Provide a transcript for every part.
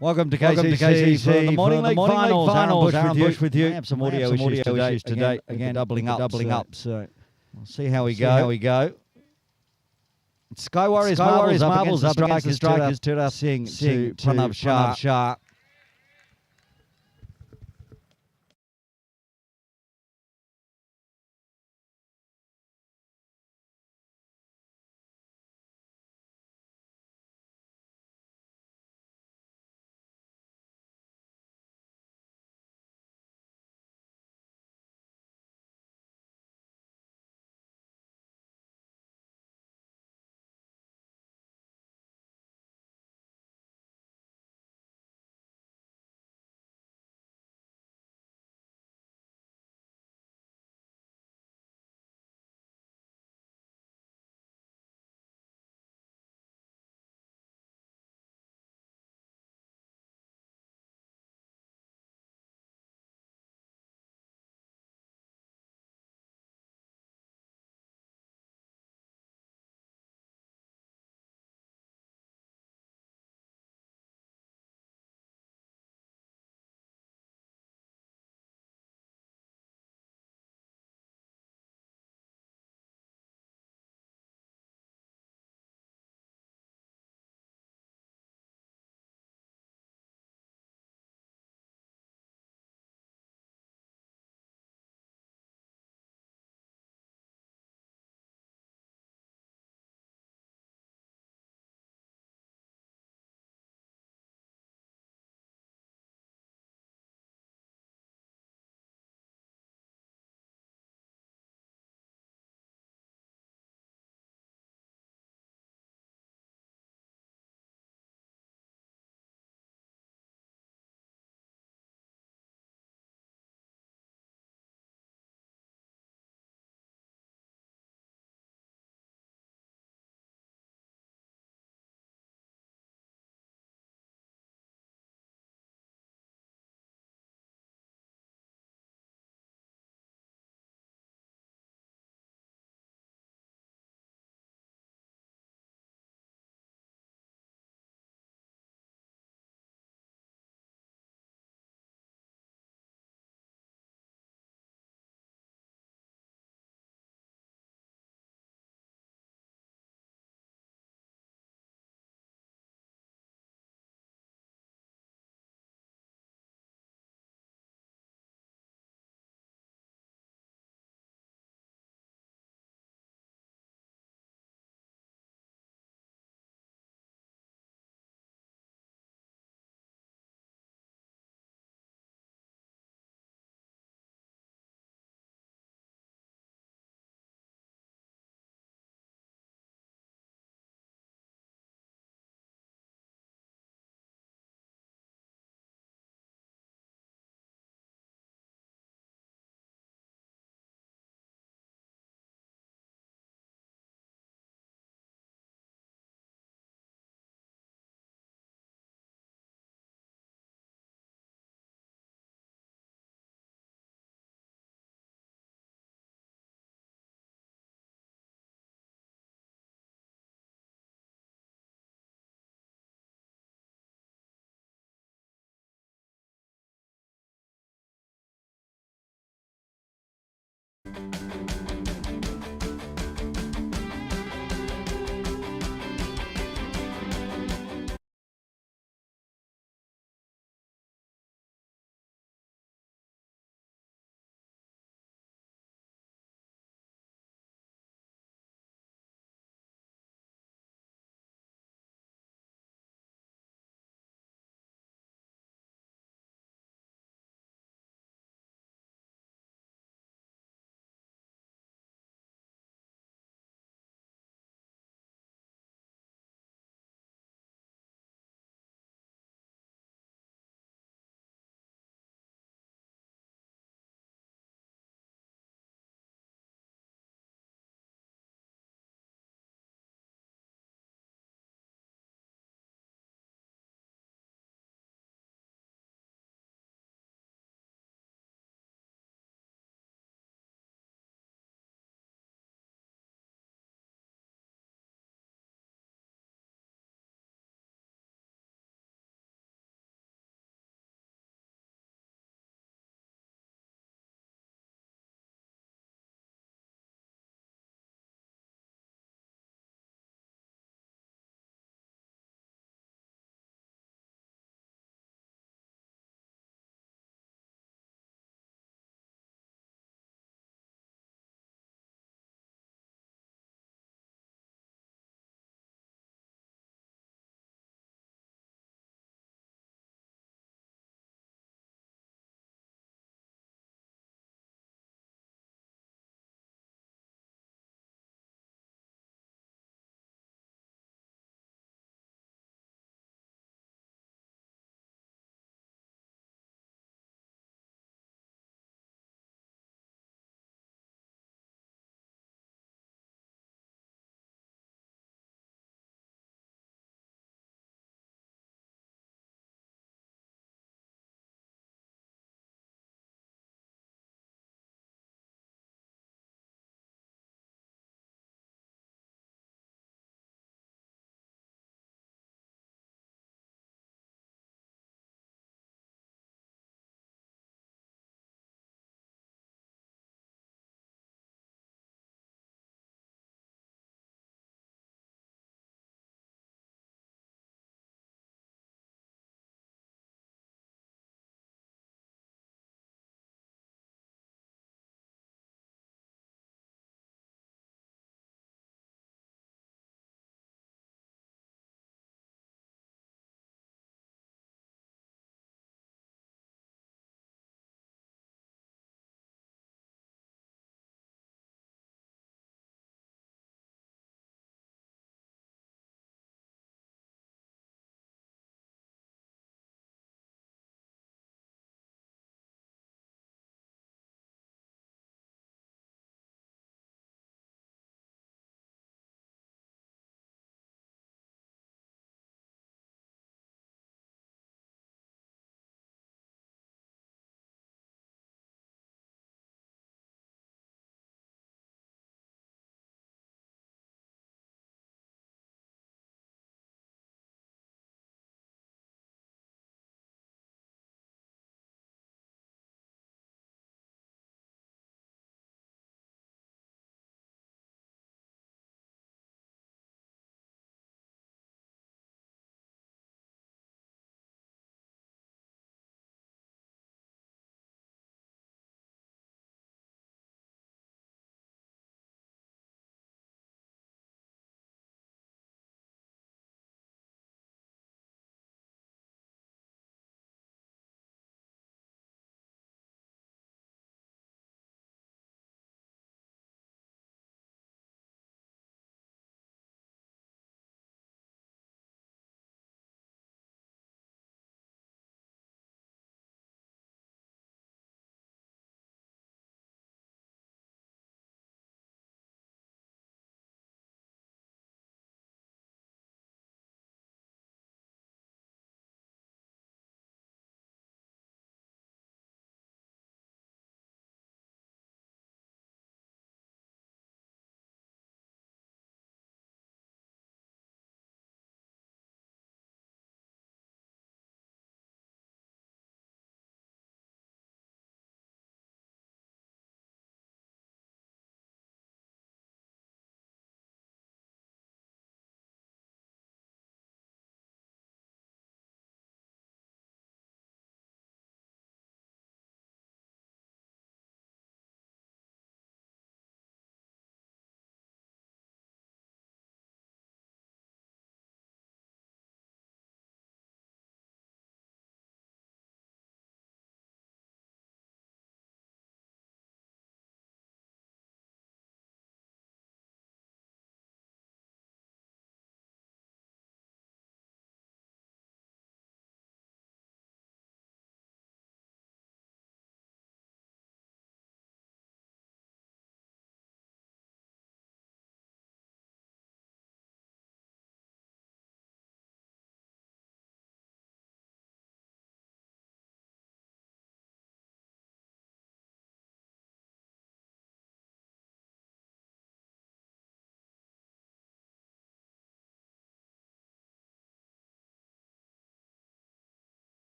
Welcome to KCC for the Morning League Finals. Aaron Bush with you. I have some audio issues today. Again, doubling up. So we'll see how we go. Sky Warriors Marbles up against the Strikers. Tura Singh to Pranav Shah.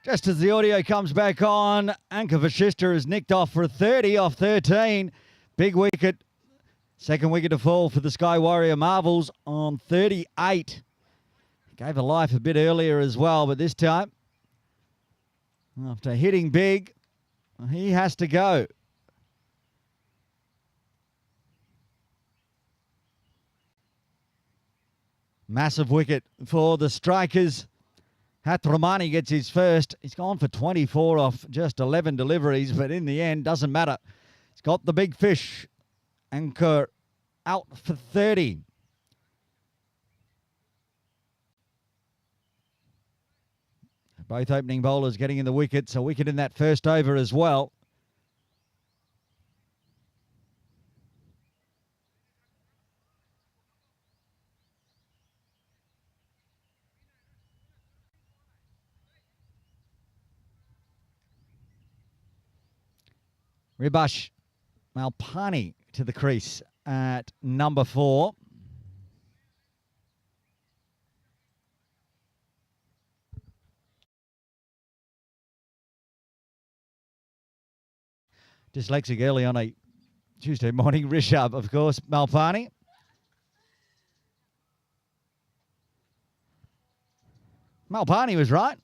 Just as the audio comes back on, Anka Vashista is nicked off for a 30 off 13. Big wicket. Second wicket to fall for the Sky Warrior Marvels on 38. Gave a life a bit earlier as well, but this time, after hitting big, he has to go. Massive wicket for the Strikers. Hatramani gets his first. He's gone for 24 off just 11 deliveries, but in the end, doesn't matter. He's got the big fish. Anchor out for 30. Both opening bowlers getting in the wickets. A wicket in that first over as well. Ribash Malpani to the crease at number 4. Dyslexic early on a Tuesday morning. Rishabh, of course, Malpani. Malpani was right.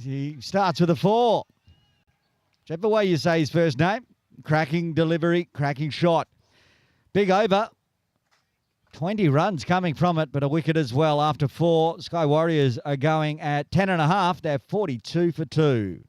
He starts with a 4. Whichever way you say his first name. Cracking delivery, cracking shot. Big over. 20 runs coming from it, but a wicket as well after 4. Sky Warriors are going at 10.5. They're 42 for 2.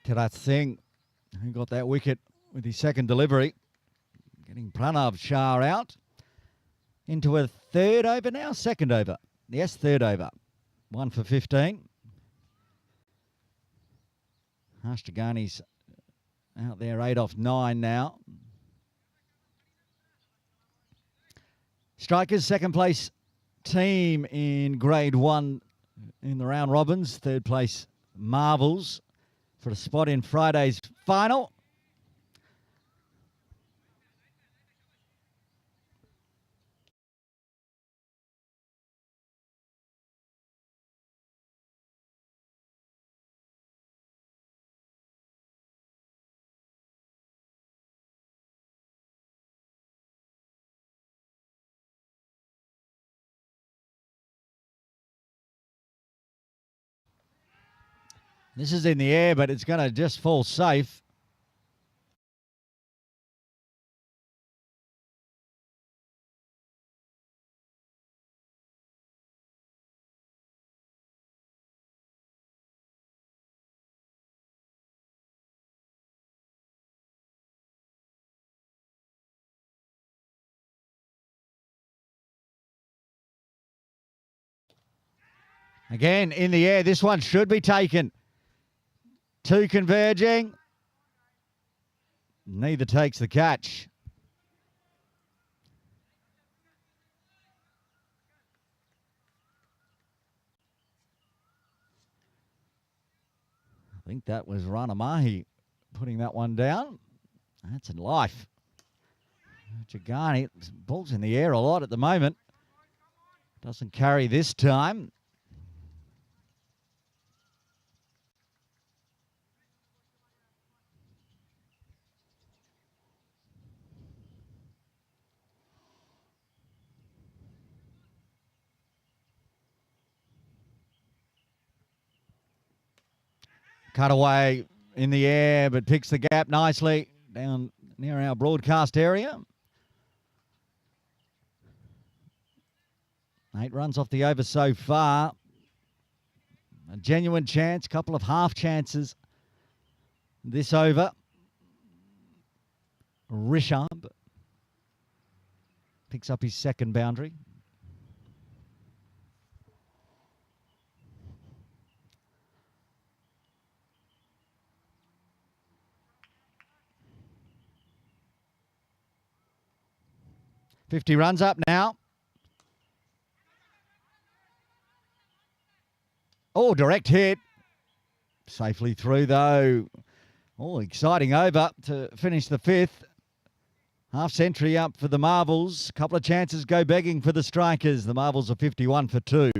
Kirat Singh, who got that wicket with his second delivery. Getting Pranav Shah out. Into a third over now, second over. Yes, third over. 1 for 15. Ashtagani's out there, 8 off 9 now. Strikers, second place team in grade 1 in the round robins. Third place Marvels for a spot in Friday's final. This is in the air, but it's going to just fall safe. Again, in the air. This one should be taken. 2 converging. Neither takes the catch. I think that was Ranamahi putting that one down. That's in life. Jagani, ball's in the air a lot at the moment. Doesn't carry this time. Cutaway in the air, but picks the gap nicely down near our broadcast area. 8 runs off the over so far. A genuine chance, couple of half chances this over. Rishab picks up his second boundary. .50 runs up now. Oh, direct hit. Safely through though. Oh, exciting over to finish the fifth. Half century up for the Marvels. Couple of chances go begging for the Strikers. The Marvels are 51 for 2.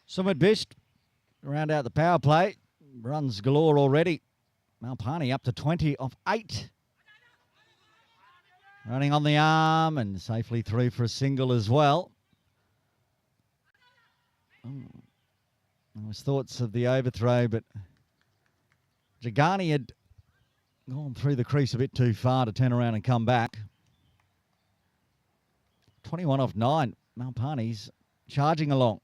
Sumit Bisht round out the power play. Runs galore already. Malpani up to 20 off 8. Running on the arm and safely through for a single as well. There was thoughts of the overthrow, but Jagani had gone through the crease a bit too far to turn around and come back. 21 off 9. Malpani's charging along.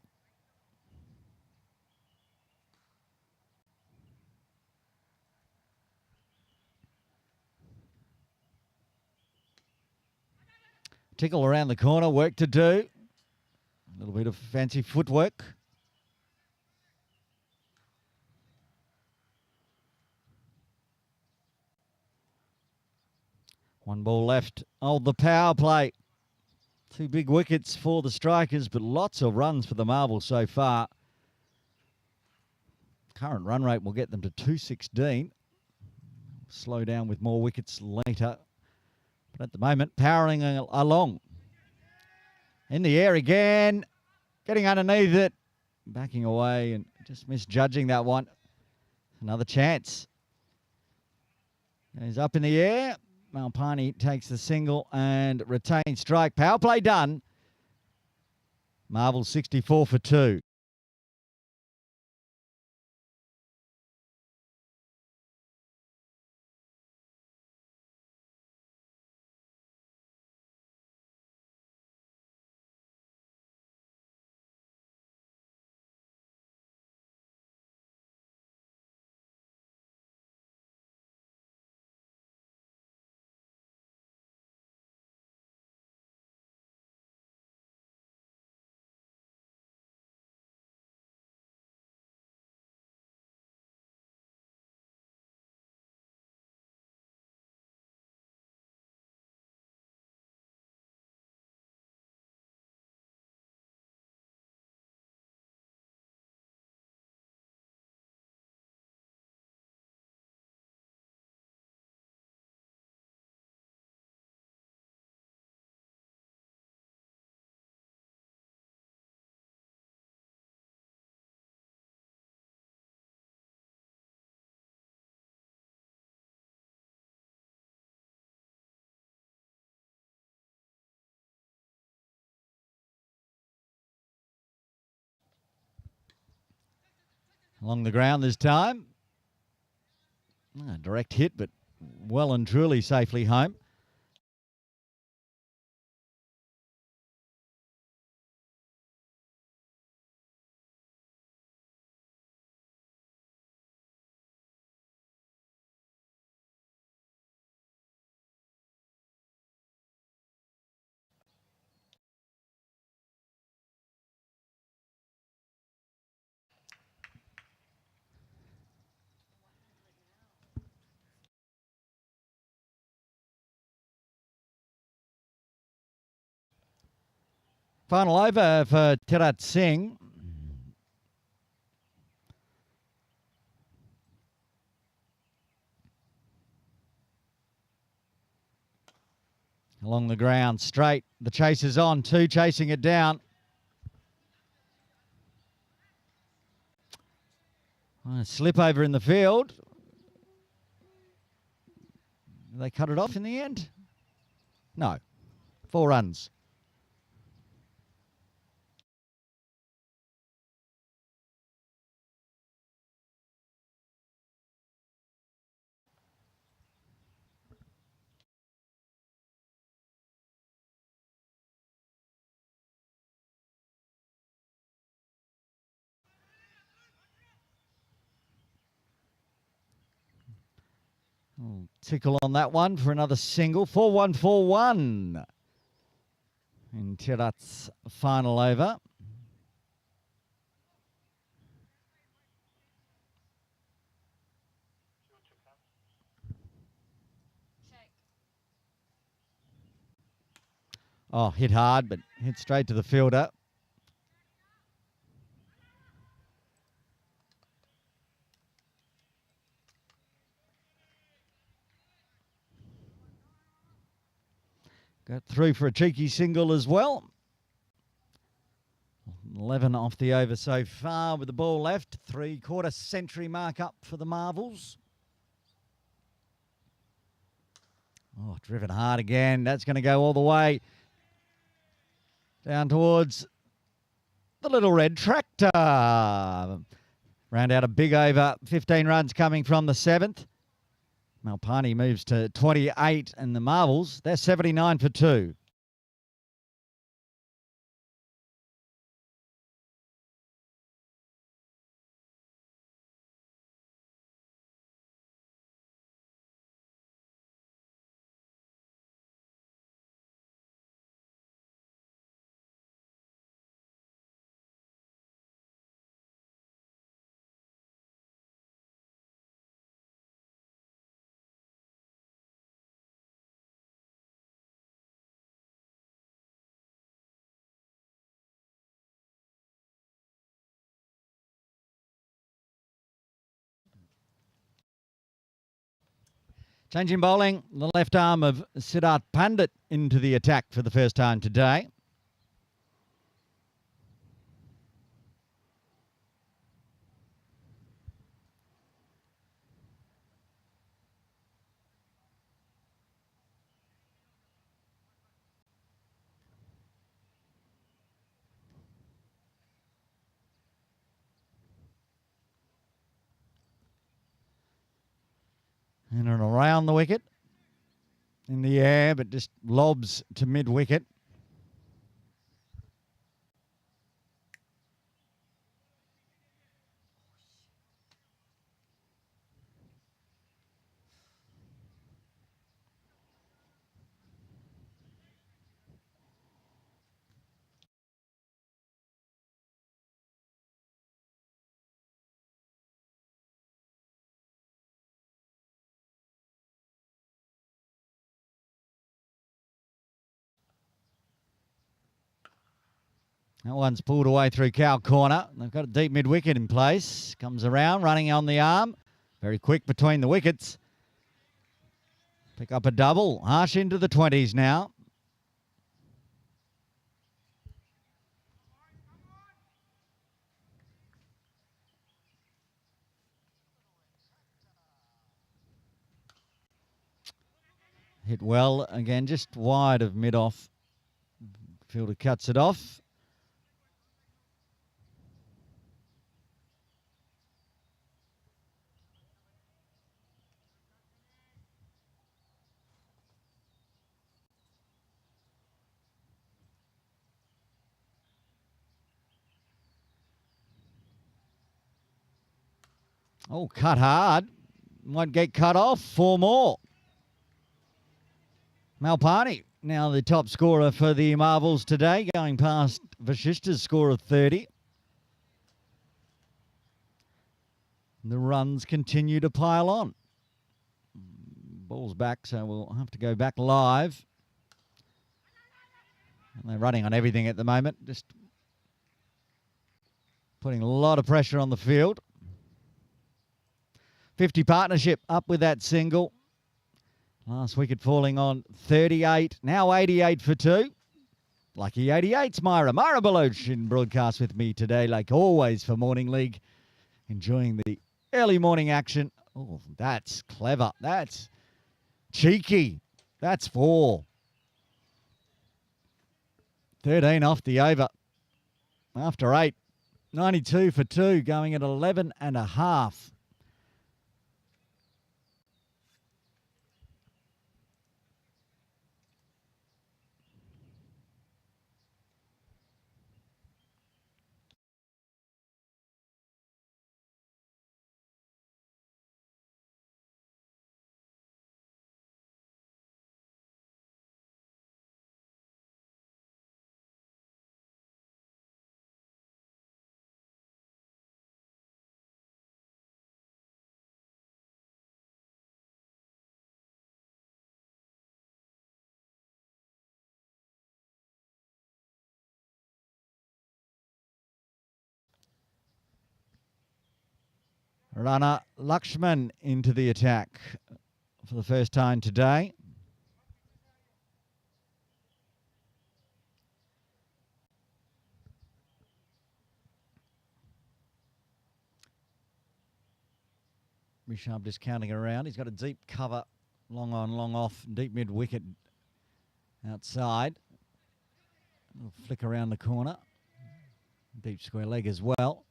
Tickle around the corner, work to do. A little bit of fancy footwork. One ball left. Oh, the power play. 2 big wickets for the Strikers, but lots of runs for the Marvels so far. Current run rate will get them to 216. Slow down with more wickets later. But at the moment, powering along. In the air again. Getting underneath it. Backing away and just misjudging that one. Another chance. He's up in the air. Malpani takes the single and retains strike. Power play done. Marvel 64 for 2. Along the ground this time. Direct hit, but well and truly safely home. Final over for Tirat Singh. Along the ground, straight. The chase is on. 2 chasing it down. Slip over in the field. They cut it off in the end? No. 4 runs. Tickle on that one for another single. 4-1-4-1 in Tirat's final over. Oh, hit hard, but hit straight to the fielder. Got through for a cheeky single as well. 11 off the over so far with the ball left. 3/4 century mark up for the Marvels. Oh, driven hard again. That's going to go all the way down towards the little red tractor. Round out a big over. 15 runs coming from the 7th. Malpani moves to 28, and the Marvels, they're 79 for 2. Changing bowling, the left arm of Siddharth Pandit into the attack for the first time today. In and around the wicket. In the air, but just lobs to mid-wicket. That one's pulled away through cow corner. They've got a deep mid-wicket in place. Comes around, running on the arm. Very quick between the wickets. Pick up a double. Harsh into the 20s now. Hit well again, just wide of mid-off. Fielder cuts it off. Oh, cut hard. Won't get cut off. 4 more. Malpani, now the top scorer for the Marvels today, going past Vashista's score of 30. The runs continue to pile on. Ball's back, so we'll have to go back live. And they're running on everything at the moment, just putting a lot of pressure on the field. 50 partnership up with that single. Last wicket falling on 38, now 88 for 2. Lucky 88's Myra. Myra Baloch in broadcast with me today, like always for Morning League. Enjoying the early morning action. Oh, that's clever. That's cheeky. That's 4. 13 off the over. After 8. 92 for 2, going at 11 and a half. Runner Lakshman into the attack for the first time today. Rishabh just counting around. He's got a deep cover, long on, long off, deep mid wicket outside. A little flick around the corner. Deep square leg as well.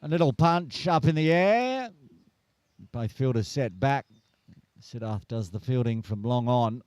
A little punch up in the air. Both fielders set back. Siddharth does the fielding from long on.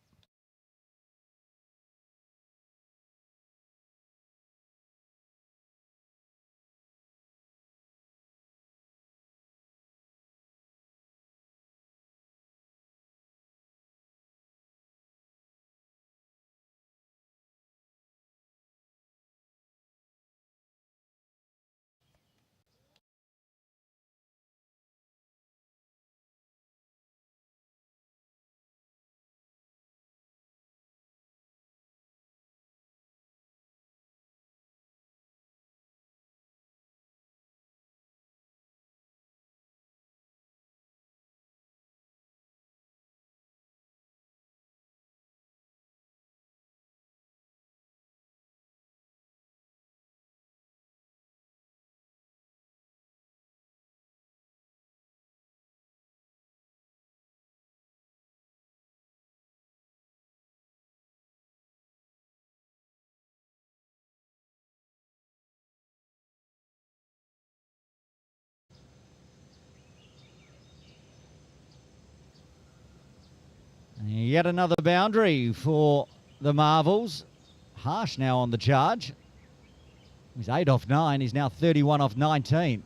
Yet another boundary for the Marvels. Harsh now on the charge. He's 8 off 9. He's now 31 off 19.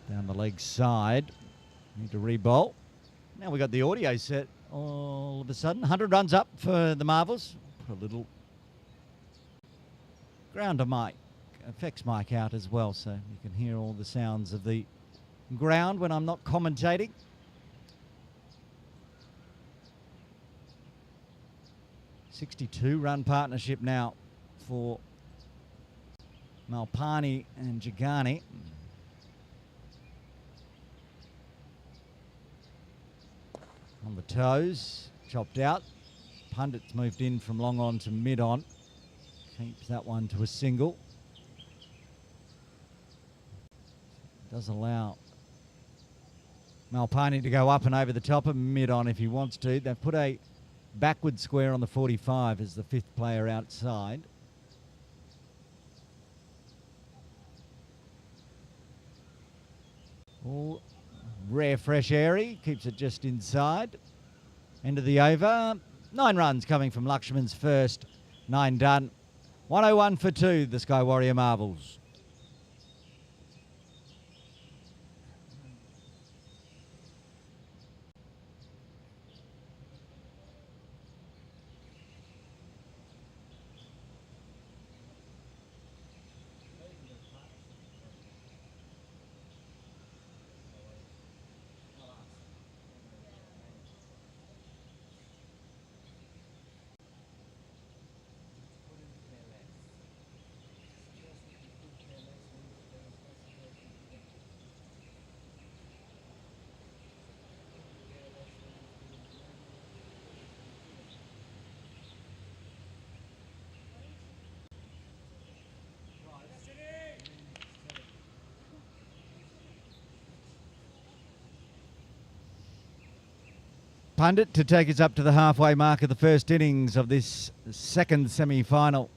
Down the leg side. Need to re-bowl. Now we got the audio set all of a sudden. 100 runs up for the Marvels. Put a little grounder mic, effects mic out as well, so you can hear all the sounds of the ground when I'm not commentating. (62-run partnership now for Malpani and Jagani. On the toes. chopped out. Pundit's moved in from long on to mid on. Keeps that one to a single. Does allow Malpani to go up and over the top of mid on if he wants to. They've put a backward square on the 45 as the fifth player outside. Oh, rare fresh airy, keeps it just inside. End of the over. 9 runs coming from Lakshman's first. 9 done. 101 for 2, the Sky Warrior Marbles. Pundit to take us up to the halfway mark of the first innings of this second semi-final.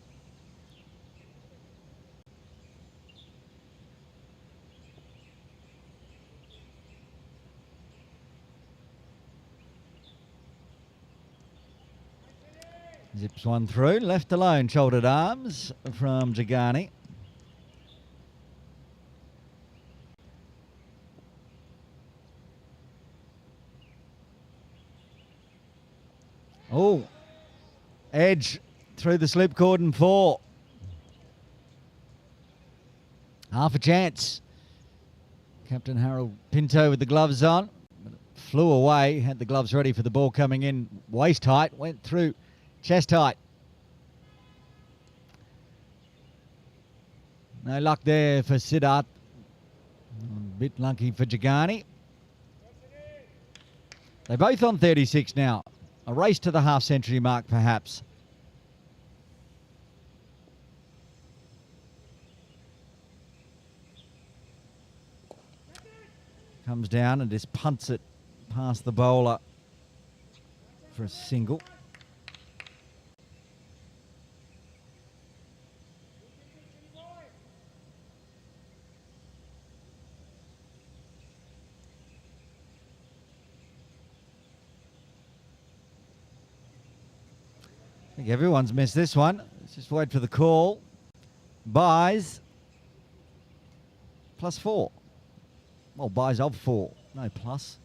Zips one through, left alone, shouldered arms from Jagani. Oh, edge through the slip cordon 4. Half a chance. Captain Harold Pinto with the gloves on. But it flew away, had the gloves ready for the ball coming in. Waist height, went through chest height. No luck there for Siddharth. A bit lucky for Jagani. They're both on 36 now. A race to the half-century mark, perhaps. Comes down and just punts it past the bowler for a single. I think everyone's missed this one. Let's just wait for the call. Buys +4. Well, buys of 4. No plus.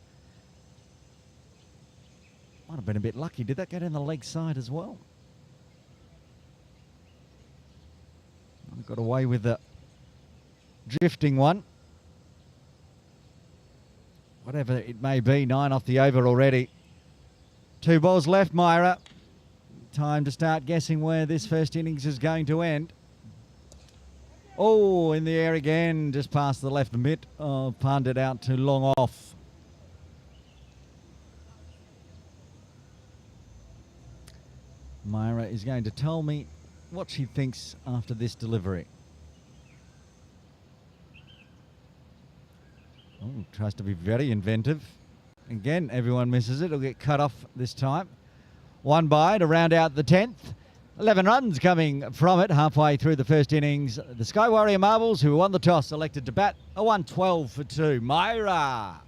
Might have been a bit lucky. Did that go down the leg side as well? Got away with the drifting one. Whatever it may be, 9 off the over already. 2 balls left, Myra. Time to start guessing where this first innings is going to end. Oh, in the air again, just past the left mitt. Oh, Pundit out too long off. Myra is going to tell me what she thinks after this delivery. Oh, tries to be very inventive. Again, everyone misses it. It'll get cut off this time. 1 by to round out the 10th. 11 runs coming from it halfway through the first innings. The Sky Warrior Marbles, who won the toss, elected to bat. A 112 for 2. Myra.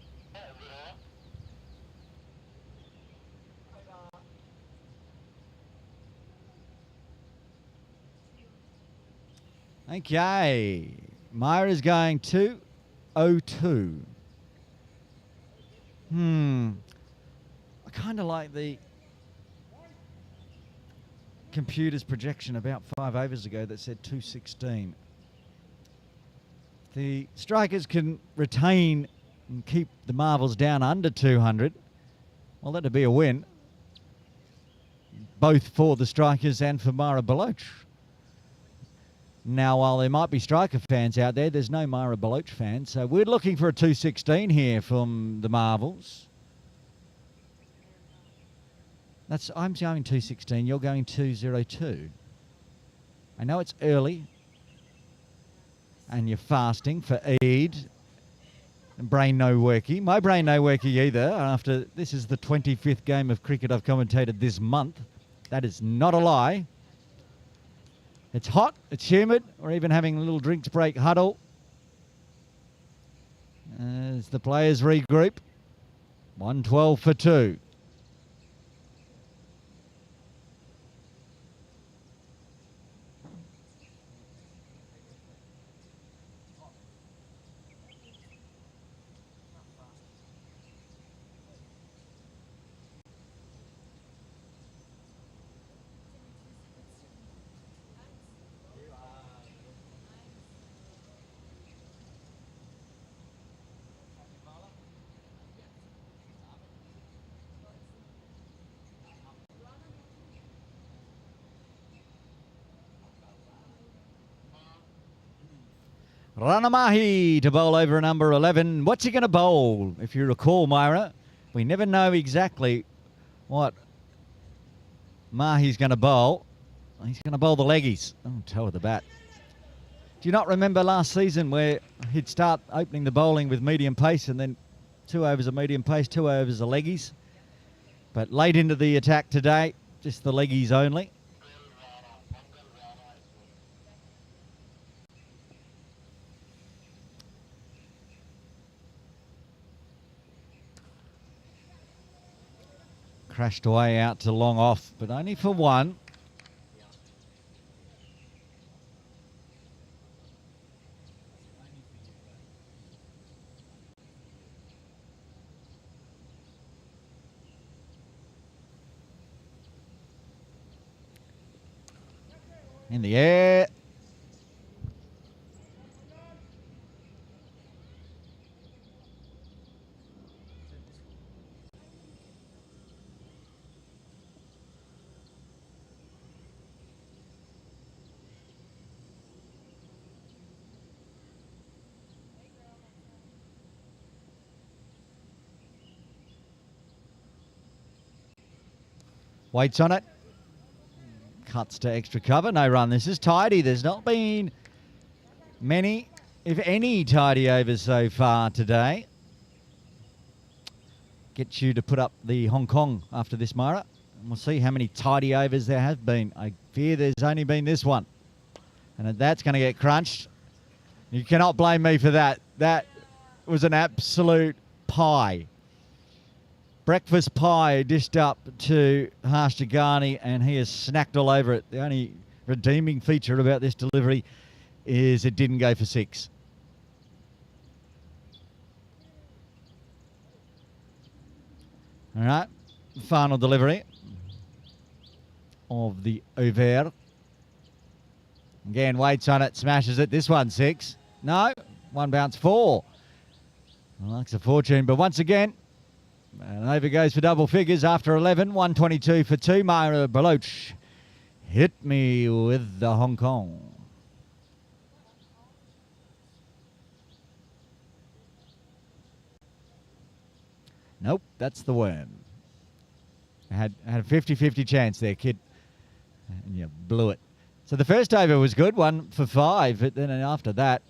Okay. Myra's going 2-0-2. I kind of like the computer's projection about 5 overs ago that said 216. The strikers can retain and keep the Marvels down under 200. Well, that'd be a win, both for the strikers and for Myra Baloch. Now, while there might be striker fans out there, there's no Myra Baloch fans, so we're looking for a 216 here from the Marvels. I'm going 2:16. You're going 2:02. I know it's early, and you're fasting for Eid. And brain no worky. My brain no worky either. After this is the 25th game of cricket I've commentated this month. That is not a lie. It's hot. It's humid. We're even having a little drinks break huddle as the players regroup. 112 for 2. Ranamahi to bowl over number 11. What's he going to bowl? If you recall, Myra, we never know exactly what Mahi's going to bowl. He's going to bowl the leggies. Oh, toe of the bat. Do you not remember last season where he'd start opening the bowling with medium pace and then 2 overs of medium pace, 2 overs of leggies? But late into the attack today, just the leggies only. Crashed away out to long off, but only for 1. In the air. Waits on it. Cuts to extra cover. No run. This is tidy. There's not been many, if any, tidy overs so far today. Get you to put up the Hong Kong after this, Myra. And we'll see how many tidy overs there have been. I fear there's only been this one. And that's going to get crunched. You cannot blame me for that. That was an absolute pie. Breakfast pie dished up to Harsh Jagani, and he has snacked all over it. The only redeeming feature about this delivery is it didn't go for 6. All right, final delivery of the over. Again, waits on it, smashes it. This one 6. No, 1 bounce 4. Likes a fortune, but once again, and over goes for double figures after 11. 122 for 2. Myra Baloch hit me with the Hong Kong. Nope, that's the worm. I had a 50-50 chance there, kid. And you blew it. So the first over was good, 1 for 5. But then after that,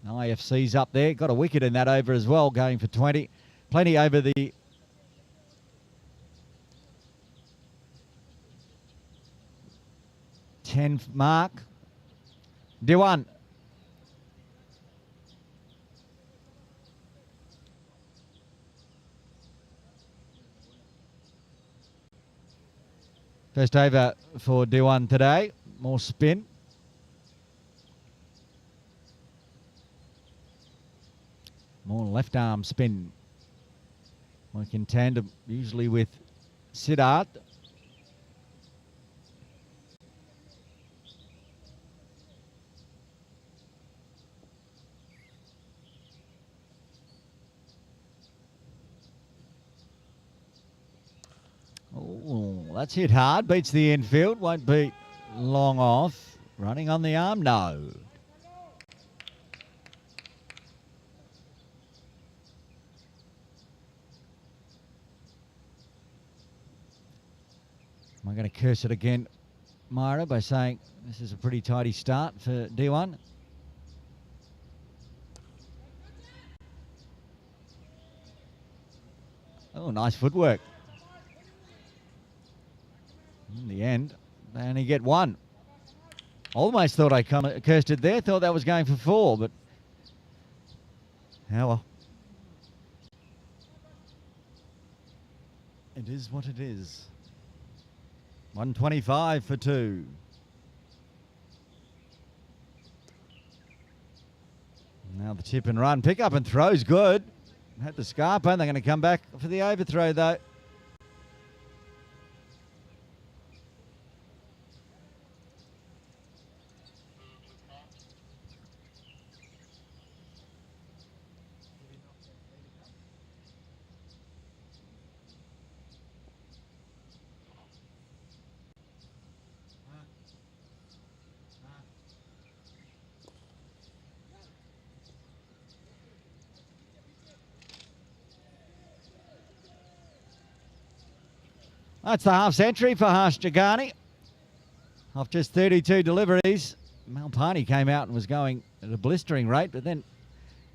IFC's up there. Got a wicket in that over as well, going for 20. Plenty over the 10 mark. D1. First over for D1 today. More spin. More left arm spin. Work in tandem usually with Siddharth. Oh, that's hit hard. Beats the infield. Won't beat long off. Running on the arm? No. Am I going to curse it again, Myra, by saying this is a pretty tidy start for D1? Oh, nice footwork. In the end, they only get one. Almost thought I cursed it there. Thought that was going for 4, but oh well. It is what it is. 125 for 2. Now the tip and run. Pick up and throw's good. Had the scarp on. They're going to come back for the overthrow though. That's the half century for Harsh Jagani. Off just 32 deliveries. Malpani came out and was going at a blistering rate, but then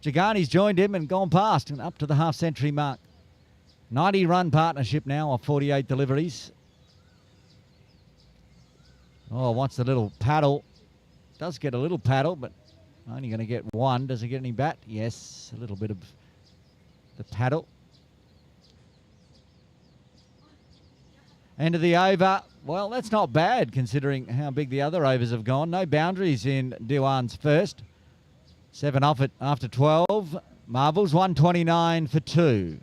Jagani's joined him and gone past and up to the half century mark. 90 run partnership now off 48 deliveries. Oh, wants the little paddle. Does get a little paddle, but only going to get one. Does he get any bat? Yes, a little bit of the paddle. End of the over. Well, that's not bad considering how big the other overs have gone. No boundaries in Diwan's first. 7 off it after 12. Marvels 129 for 2.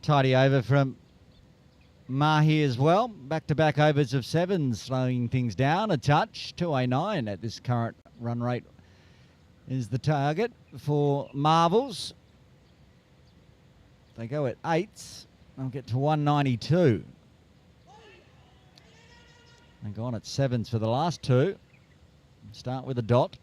Tidy over from Mahi as well. Back-to-back overs of 7, slowing things down a touch. 209 at this current run rate is the target for Marvels. If they go at 8s, they'll get to 192. They've gone at 7s for the last 2. Start with a dot.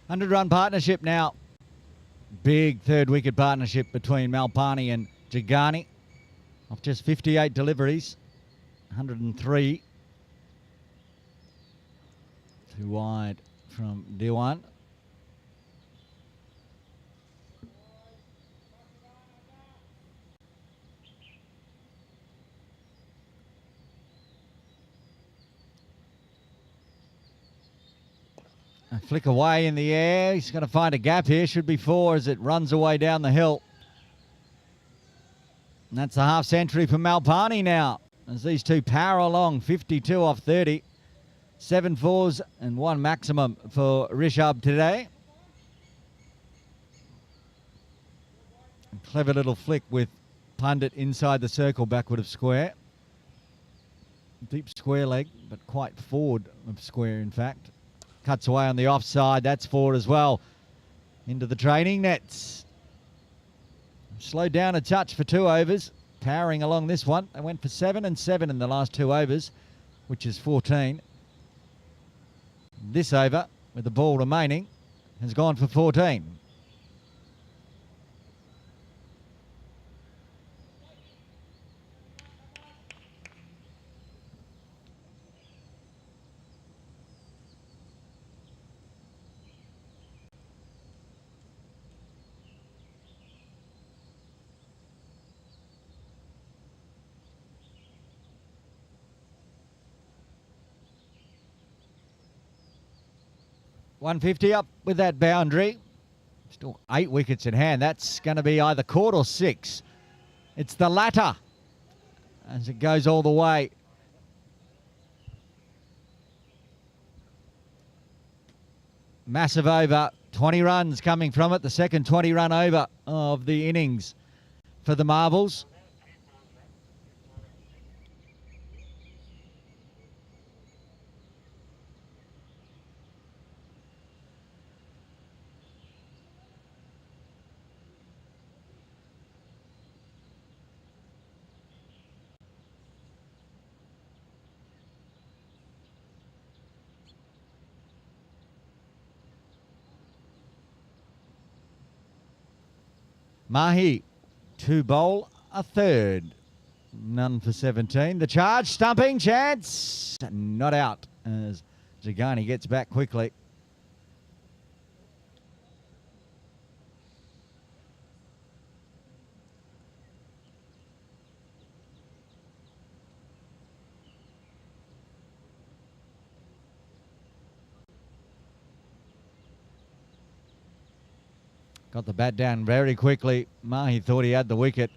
Hundred-run partnership now. Big third wicket partnership between Malpani and Jagani. Off just 58 deliveries. 103. Too wide from Dewan. A flick away in the air. He's going to find a gap here. Should be 4 as it runs away down the hill. And that's a half century for Malpani now. As these two power along, 52 off 30. 7 4s and 1 maximum for Rishabh today. A clever little flick with Pundit inside the circle, backward of square. Deep square leg, but quite forward of square, in fact. Cuts away on the offside. That's forward as well. Into the training nets. Slowed down a touch for 2 overs. Powering along this one. They went for 7 and 7 in the last 2 overs, which is 14. This over, with the ball remaining, has gone for 14. .150 up with that boundary. Still 8 wickets in hand. That's going to be either caught or 6. It's the latter as it goes all the way. Massive over. 20 runs coming from it. The second 20-run over of the innings for the Marvels. Mahi, 2 bowl, a third. None for 17. The charge, stumping, chance. Not out as Jagani gets back quickly. Got the bat down very quickly. Mahi thought he had the wicket.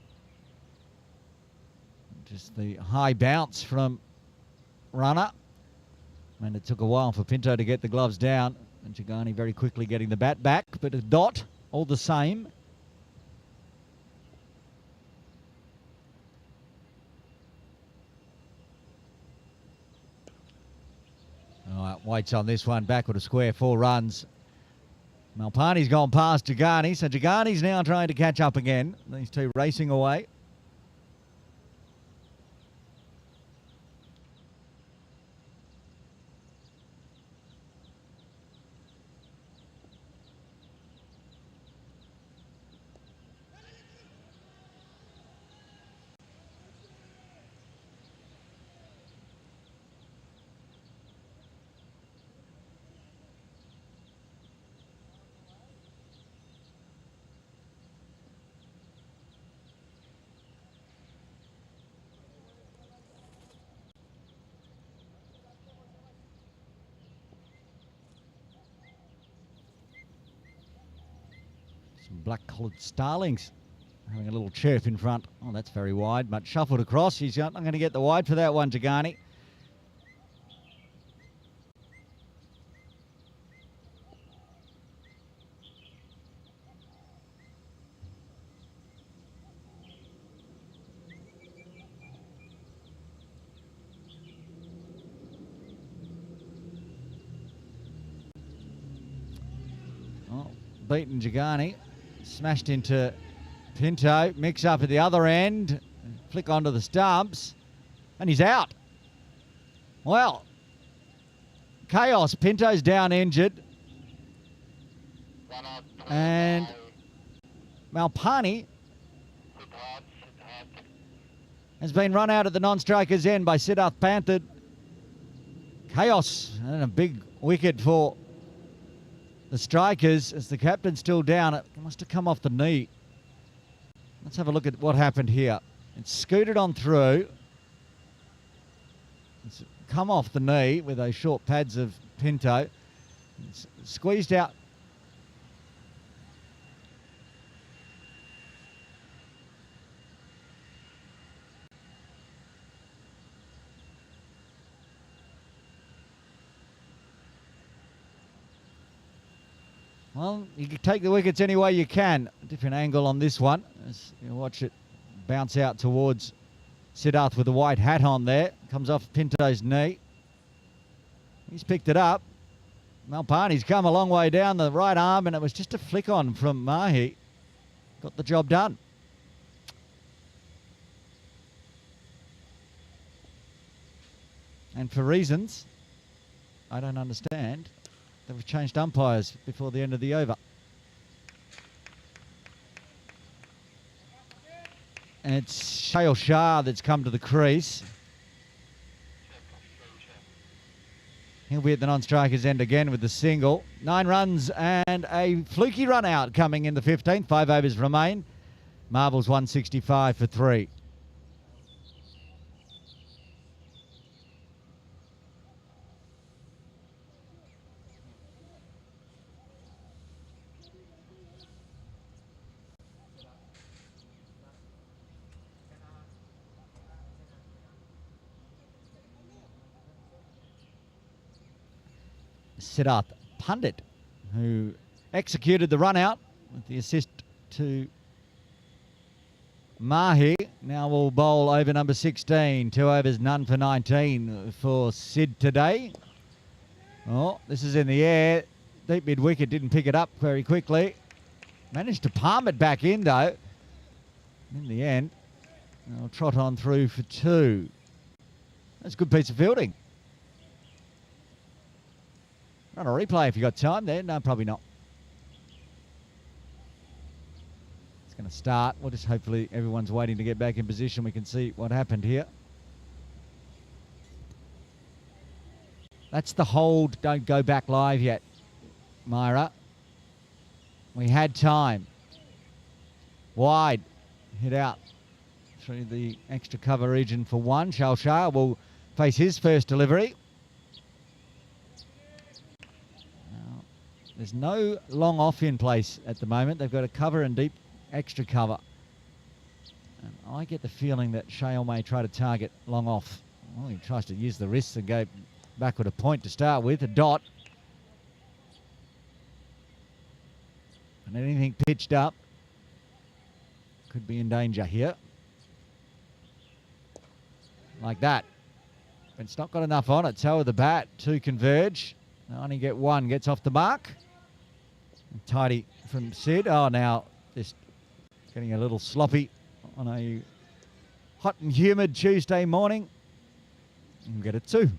Just the high bounce from runner. And it took a while for Pinto to get the gloves down. And Chigani very quickly getting the bat back. But a dot, all the same. All right, waits on this one, backward a square, 4 runs. Malpani's gone past Chigani, so Chigani's now trying to catch up again. These two racing away. Black-collared starlings having a little chirp in front. Oh, that's very wide, but shuffled across. He's not going to get the wide for that one, Chigani. Oh, beaten Chigani. Smashed into Pinto, mix up at the other end, flick onto the stumps, and he's out. Well, chaos. Pinto's down injured. And Malpani has been run out at the non-striker's end by Siddharth Panther. Chaos, and a big wicket for the strikers as the captain's still down. It must have come off the knee. Let's have a look at what happened here. It's scooted on through. It's come off the knee with those short pads of Pinto. It's squeezed out. Well, you can take the wickets any way you can. A different angle on this one. As you watch it bounce out towards Siddharth with the white hat on there. Comes off Pinto's knee. He's picked it up. Malpani's come a long way down the right arm, and it was just a flick on from Mahi. Got the job done. And for reasons I don't understand, they've changed umpires before the end of the over. And it's Shale Shah that's come to the crease. He'll be at the non-striker's end again with the single. 9 runs and a fluky run out coming in the 15th. 5 overs remain. Marbles 165 for 3. Siddharth Pandit, who executed the run out with the assist to Mahi. Now will bowl over number 16. 2 overs, none for 19 for Sid today. Oh, this is in the air. Deep mid wicket, didn't pick it up very quickly. Managed to palm it back in though. In the end, they'll trot on through for 2. That's a good piece of fielding. Run a replay if you got time there. No, probably not. It's going to start. We'll just hopefully everyone's waiting to get back in position. We can see what happened here. That's the hold. Don't go back live yet, Myra. We had time. Wide. Hit out through the extra cover region for 1. Shal Shah will face his first delivery. There's no long off in place at the moment. They've got a cover and deep extra cover. And I get the feeling that Shale may try to target long off. Well, he tries to use the wrists and go backward a point to start with, a dot. And anything pitched up could be in danger here. Like that. It's not got enough on it. Toe of the bat, two converge. They only get one, gets off the mark. Tidy from Sid. Oh, now just getting a little sloppy on a hot and humid Tuesday morning. And get a two.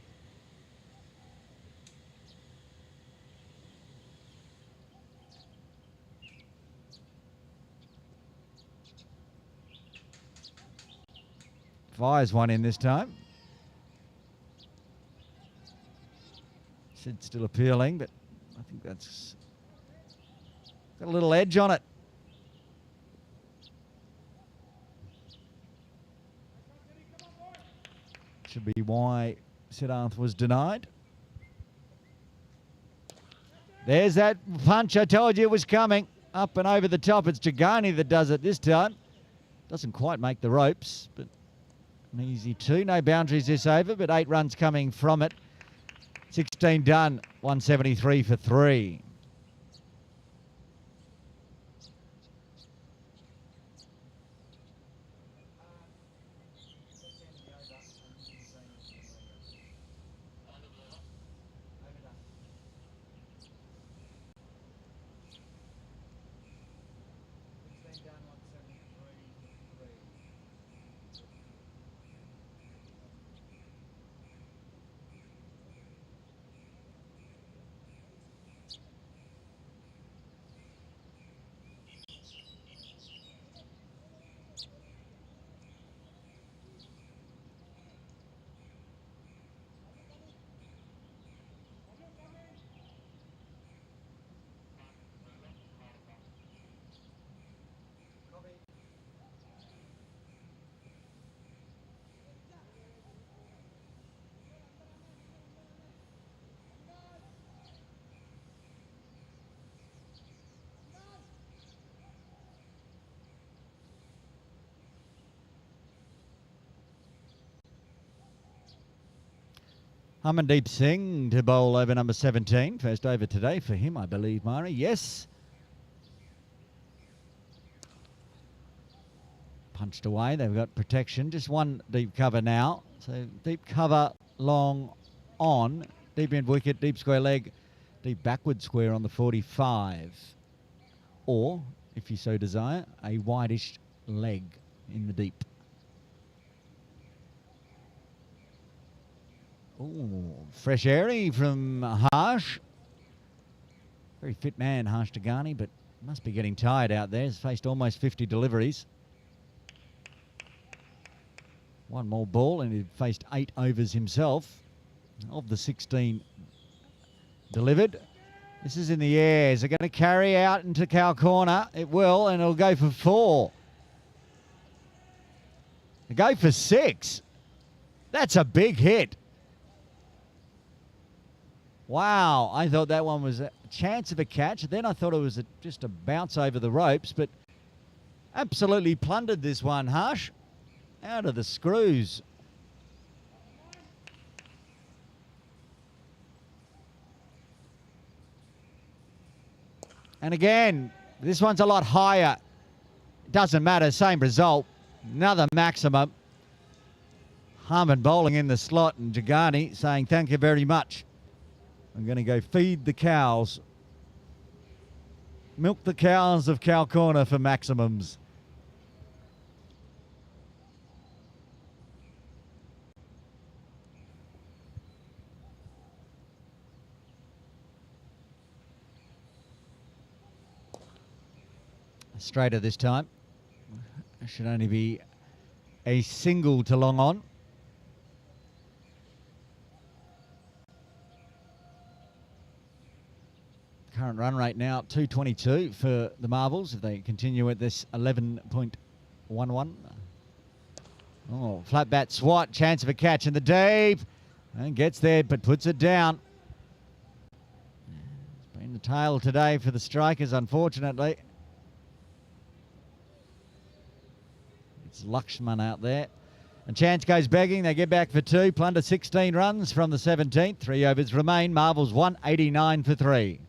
Fires one in this time. Sid's still appealing, but I think that's got a little edge on it. Should be why Siddharth was denied. There's that punch. I told you it was coming. Up and over the top. It's Jagani that does it this time. Doesn't quite make the ropes, but an easy two. No boundaries this over, but 8 runs coming from it. 16 done. 173 for 3. Amandeep Singh to bowl over number 17. First over today for him, I believe, Mari. Yes. Punched away. They've got protection. Just one deep cover now. So deep cover, long on. Deep end wicket, deep square leg, deep backward square on the 45. Or, if you so desire, a wideish leg in the deep. Ooh, fresh airy from Harsh. Very fit man, Harsh Dagani, but must be getting tired out there. He's faced almost 50 deliveries. One more ball, and he faced 8 overs himself. Of the 16 delivered. This is in the air. Is it going to carry out into cow corner? It will, and it'll go for 4. It'll go for 6. That's a big hit. Wow, I thought that one was a chance of a catch. Then I thought it was just a bounce over the ropes, but absolutely plundered this one, Harsh. Out of the screws. And again, this one's a lot higher. Doesn't matter, same result. Another maximum. Harmon bowling in the slot, and Jagani saying thank you very much. I'm going to go feed the cows. Milk the cows of Cow Corner for maximums. Straighter this time. Should only be a single to long on. Current run rate now 222 for the Marvels if they continue at this 11.11. Oh, flat bat swat, chance of a catch in the deep, and gets there but puts it down. It's been the tail today for the strikers, unfortunately. It's Lakshman out there. And Chance goes begging. They get back for 2. Plunder 16 runs from the 17th. 3 overs remain. Marvels 189 for 3.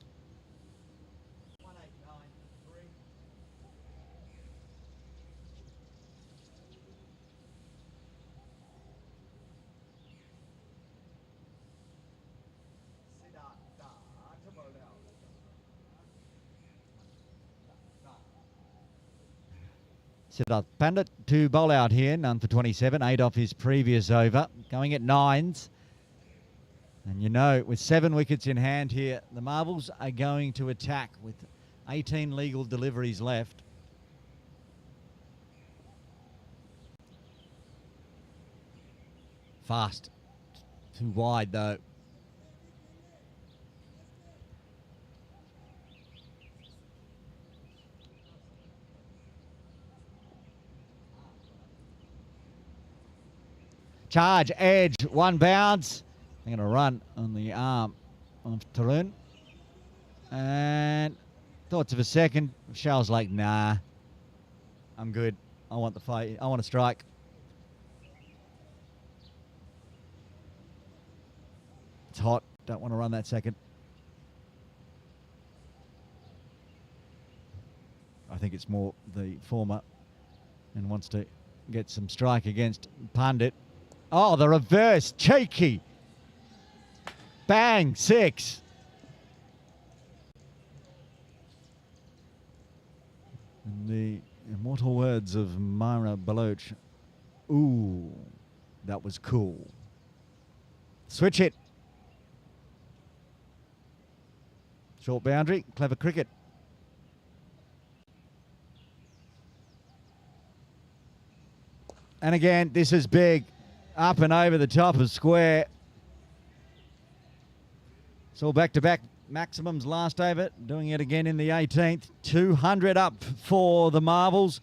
Siddharth Pandit to bowl out here, none for 27, 8 off his previous over, going at 9s. And you know, with 7 wickets in hand here, the Marvels are going to attack with 18 legal deliveries left. Fast, too wide though. Charge, edge, 1 bounce. They're going to run on the arm of Tarun. And thoughts of a second. Shell's like, nah, I'm good. I want the fight. I want to strike. It's hot. Don't want to run that second. I think it's more the former and wants to get some strike against Pandit. Oh, the reverse. Cheeky. Bang. 6. In the immortal words of Myra Baloch, ooh, that was cool. Switch it. Short boundary. Clever cricket. And again, this is big. Up and over the top of square. It's all back-to-back maximums last over. Doing it again in the 18th. 200 up for the Marvels.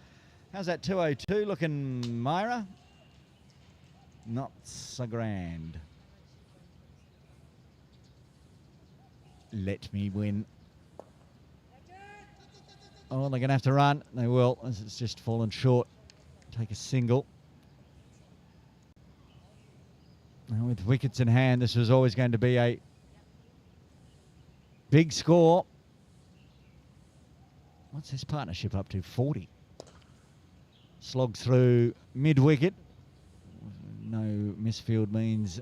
How's that 202 looking, Myra? Not so grand. Let me win. Oh, they're going to have to run. They will, as it's just fallen short. Take a single. And with wickets in hand, this was always going to be a big score. What's this partnership up to? 40. Slog through mid-wicket. No misfield means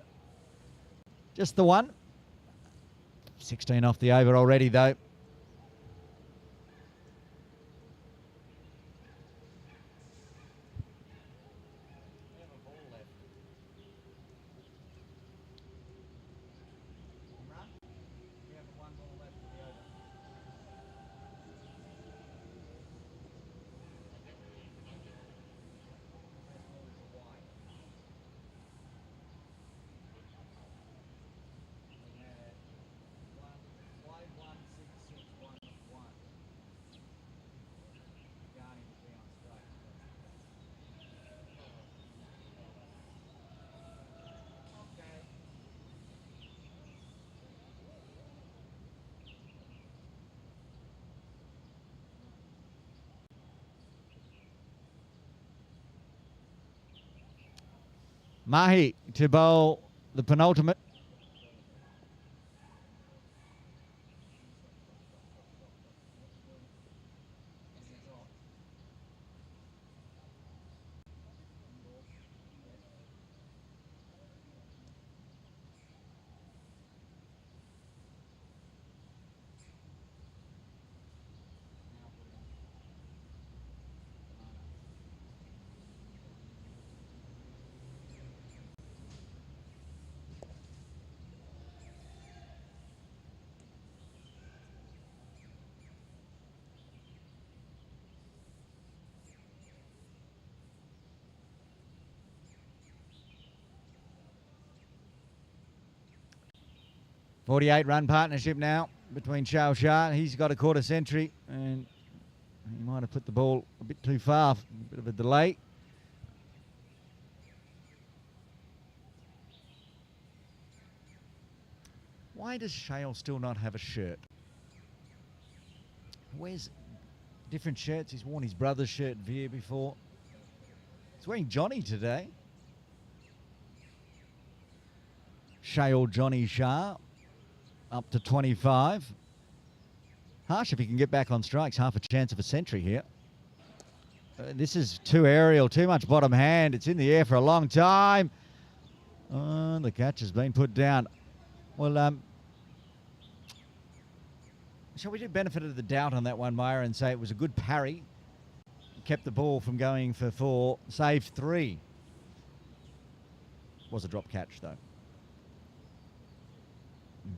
just the one. 16 off the over already, though. Mahi to bowl the penultimate. .48-run partnership now between Shao Shah. He's got a quarter century, and he might have put the ball a bit too far. A bit of a delay. Why does Shale still not have a shirt? Wears different shirts. He's worn his brother's shirt Veer before. He's wearing Johnny today. Shale Johnny Shah up to 25. Harsh if he can get back on strikes. Half a chance of a century here. This is too aerial, too much bottom hand. It's in the air for a long time. The catch has been put down. Well, shall we do benefit of the doubt on that one, Myra, and say it was a good parry? Kept the ball from going for 4, saved 3. Was a drop catch, though.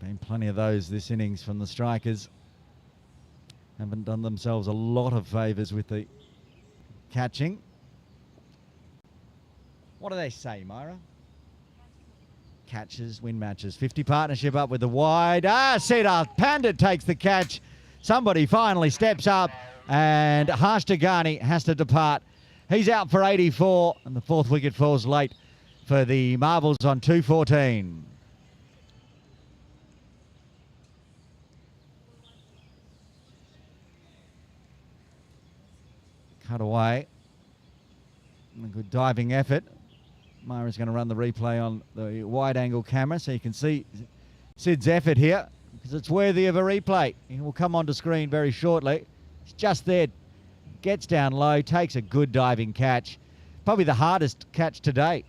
Been plenty of those this innings from the strikers. Haven't done themselves a lot of favours with the catching. What do they say, Myra? Catches, win matches. 50 partnership up with the wide. Cedar Pandit takes the catch. Somebody finally steps up, and Harsh Dagani has to depart. He's out for 84, and the 4th wicket falls late for the Marvels on 214. Cut away. A good diving effort. Myra's going to run the replay on the wide-angle camera so you can see Sid's effort here, because it's worthy of a replay. He will come onto screen very shortly. He's just there, gets down low, takes a good diving catch. Probably the hardest catch today,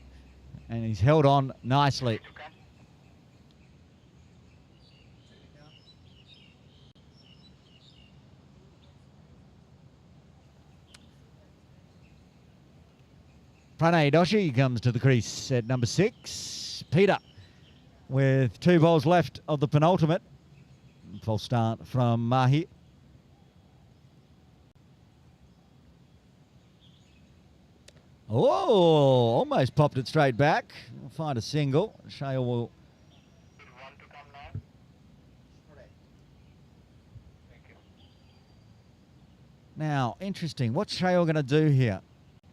and he's held on nicely. Pranay Doshi comes to the crease at number 6. Peter with 2 balls left of the penultimate. False start from Mahi. Oh, almost popped it straight back. We'll find a single. Shale will... Now, interesting. What's Shale going to do here?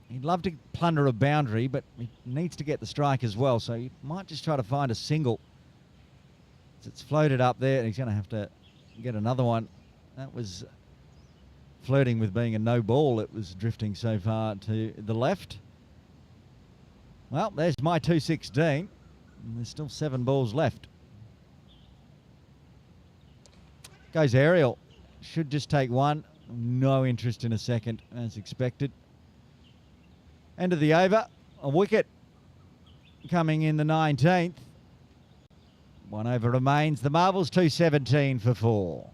He'd love to plunder a boundary, but he needs to get the strike as well, so he might just try to find a single. It's floated up there, and he's going to have to get another one. That was flirting with being a no ball. It was drifting so far to the left. Well, there's my 216. And there's still 7 balls left. Goes aerial. Should just take 1. No interest in a second, as expected. End of the over, a wicket coming in the 19th. 1 over remains. The Marvels 217 for 4.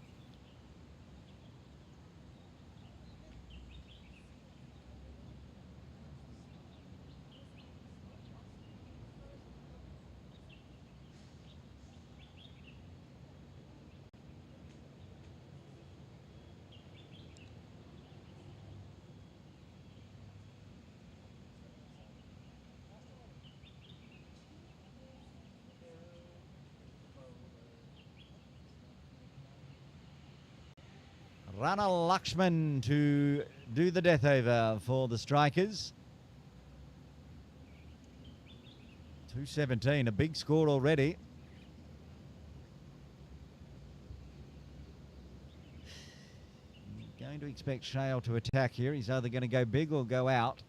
Rana Lakshman to do the death over for the strikers. 217, a big score already. Going to expect Shale to attack here. He's either going to go big or go out.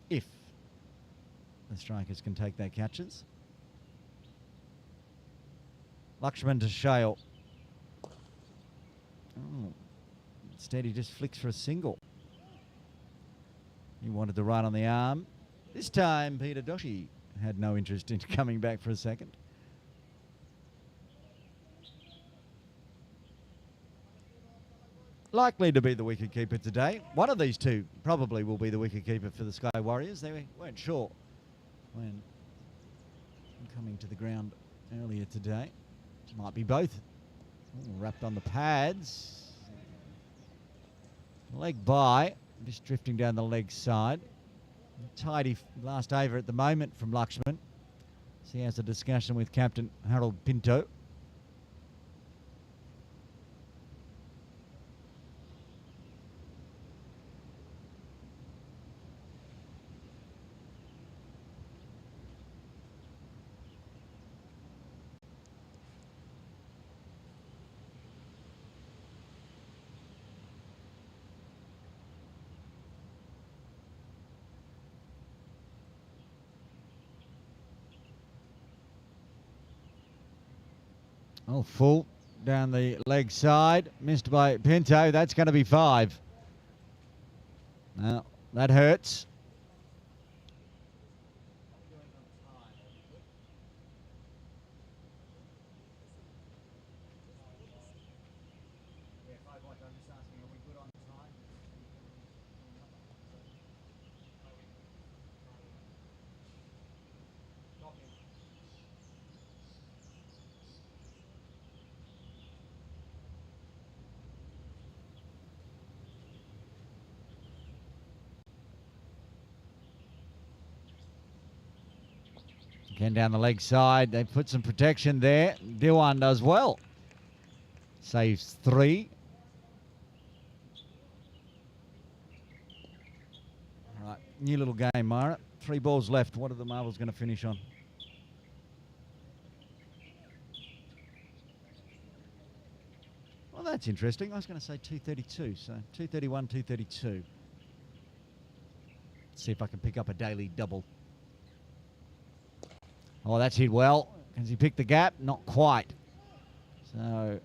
If the strikers can take their catches. Lakshman to Shale. Oh, instead he just flicks for a single. He wanted to run on the arm. This time Peter Doshi had no interest in coming back for a second. Likely to be the wicketkeeper today. One of these two probably will be the wicketkeeper for the Sky Warriors. They weren't sure when coming to the ground earlier today. It might be both. Ooh, wrapped on the pads. Leg by, just drifting down the leg side. Tidy last over at the moment from Lakshman. So he has a discussion with Captain Harold Pinto. Oh, full down the leg side. Missed by Pinto. That's going to be 5. Now, that hurts. Again down the leg side. They put some protection there. Diwan does well. Saves 3. All right, new little game, Mara. 3 balls left. What are the marbles going to finish on? Well, that's interesting. I was going to say 232, so 231, 232. Let's see if I can pick up a daily double. Oh, that's hit well. Can he pick the gap? Not quite. So...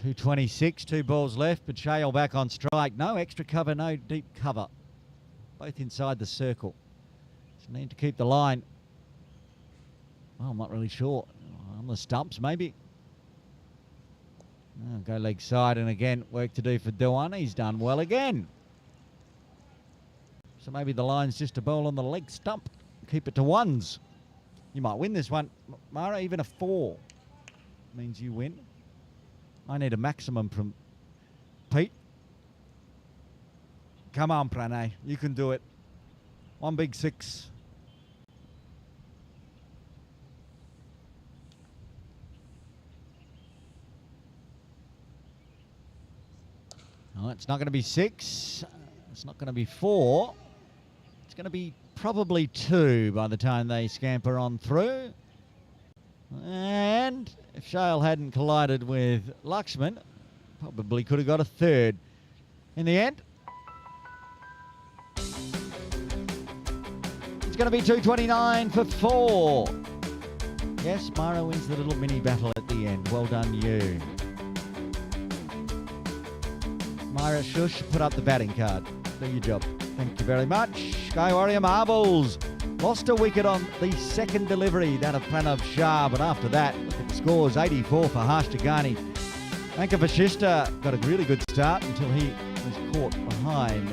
.226, 2 balls left, but Shale back on strike. No extra cover, no deep cover. Both inside the circle. Just need to keep the line. Well, I'm not really sure. On the stumps, maybe. Oh, go leg side, and again, work to do for Dewan. He's done well again. So maybe the line's just a bowl on the leg stump. Keep it to 1s. You might win this one. Mara, even a 4 means you win. I need a maximum from Pete. Come on, Pranay. You can do it. 1 big 6. Oh, it's not going to be 6. It's not going to be 4. It's going to be probably 2 by the time they scamper on through. And if Shale hadn't collided with Lakshman, probably could have got a 3rd. In the end, it's going to be 229 for 4. Yes, Mara wins the little mini battle at the end. Well done, you. Myra Shush, put up the batting card. Do your job. Thank you very much. Sky Warrior Marbles lost a wicket on the 2nd delivery, that of Pranav Shah, but after that, look at the scores. 84 for Harsh Dagani. Anka Vashishta got a really good start until he was caught behind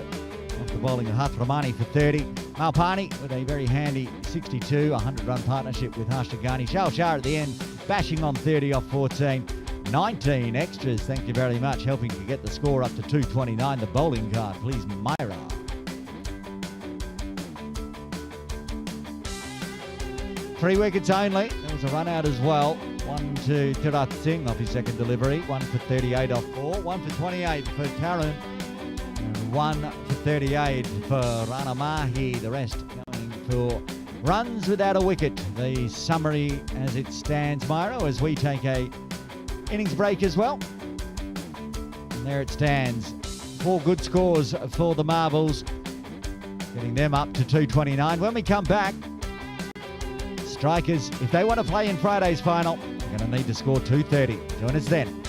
after bowling a Hath Ramani for 30. Malpani with a very handy 62, 100-run partnership with Harsh Dagani. Shah Shah at the end, bashing on 30 off 14. 19 extras, thank you very much, helping to get the score up to 229. The bowling card, please, Myra. Three wickets only. There was a run out as well. 1 to Tirath Singh off his 2nd delivery. 1 for 38 off 4. 1 for 28 for Tarun. And 1 for 38 for Rana Mahi. The rest going for runs without a wicket. The summary as it stands, Myra, as we take a innings break as well. And there it stands. 4 good scores for the Marbles, getting them up to 229. When we come back, strikers, if they want to play in Friday's final, they're going to need to score 230. Join us then.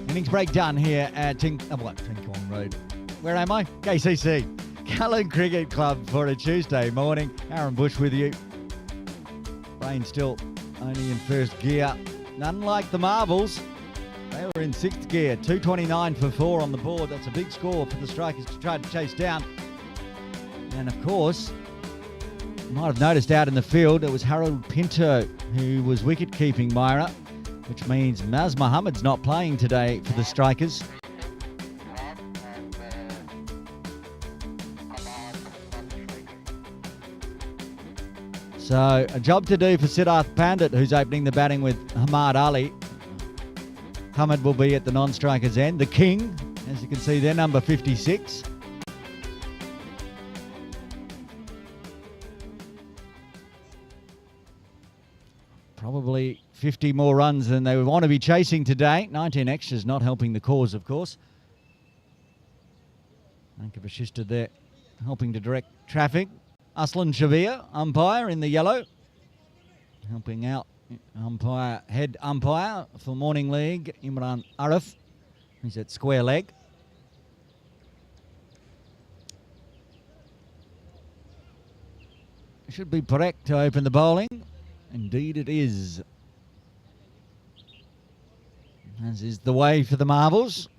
Innings break done here at Tinkwong Road. Where am I? KCC. Kowloon Cricket Club for a Tuesday morning. Aaron Bush with you. Rain still only in first gear. Unlike the Marbles, they were in sixth gear. 229 for 4 on the board. That's a big score for the Strikers to try to chase down. And of course, you might have noticed out in the field, it was Harold Pinto who was wicket-keeping Myra, which means Maz Mohammad's not playing today for the Strikers. So a job to do for Siddharth Pandit, who's opening the batting with Hamad Ali. Hamad will be at the non-strikers end. The King, as you can see there, number 56. Probably 50 more runs than they would want to be chasing today. 19 extras not helping the cause, of course. Anka Bashista there helping to direct traffic. Aslan Shabir, umpire in the yellow. Helping out head umpire for Morning League, Imran Arif. He's at square leg. Should be Parekh to open the bowling. Indeed it is. As is the way for the Marbles.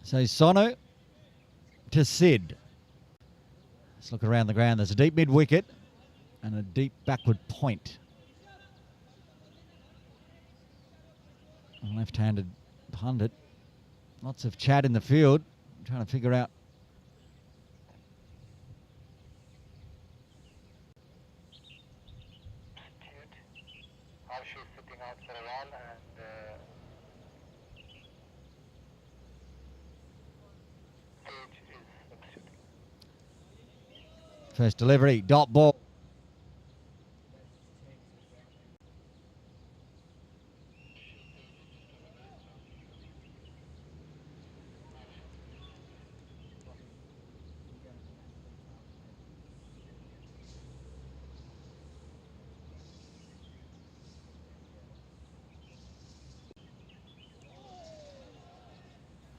So Sonu to Sid. Let's look around the ground. There's a deep mid-wicket and a deep backward point. A left-handed pundit. Lots of chat in the field. I'm trying to figure out. How she's sitting out for a while and First delivery, dot ball.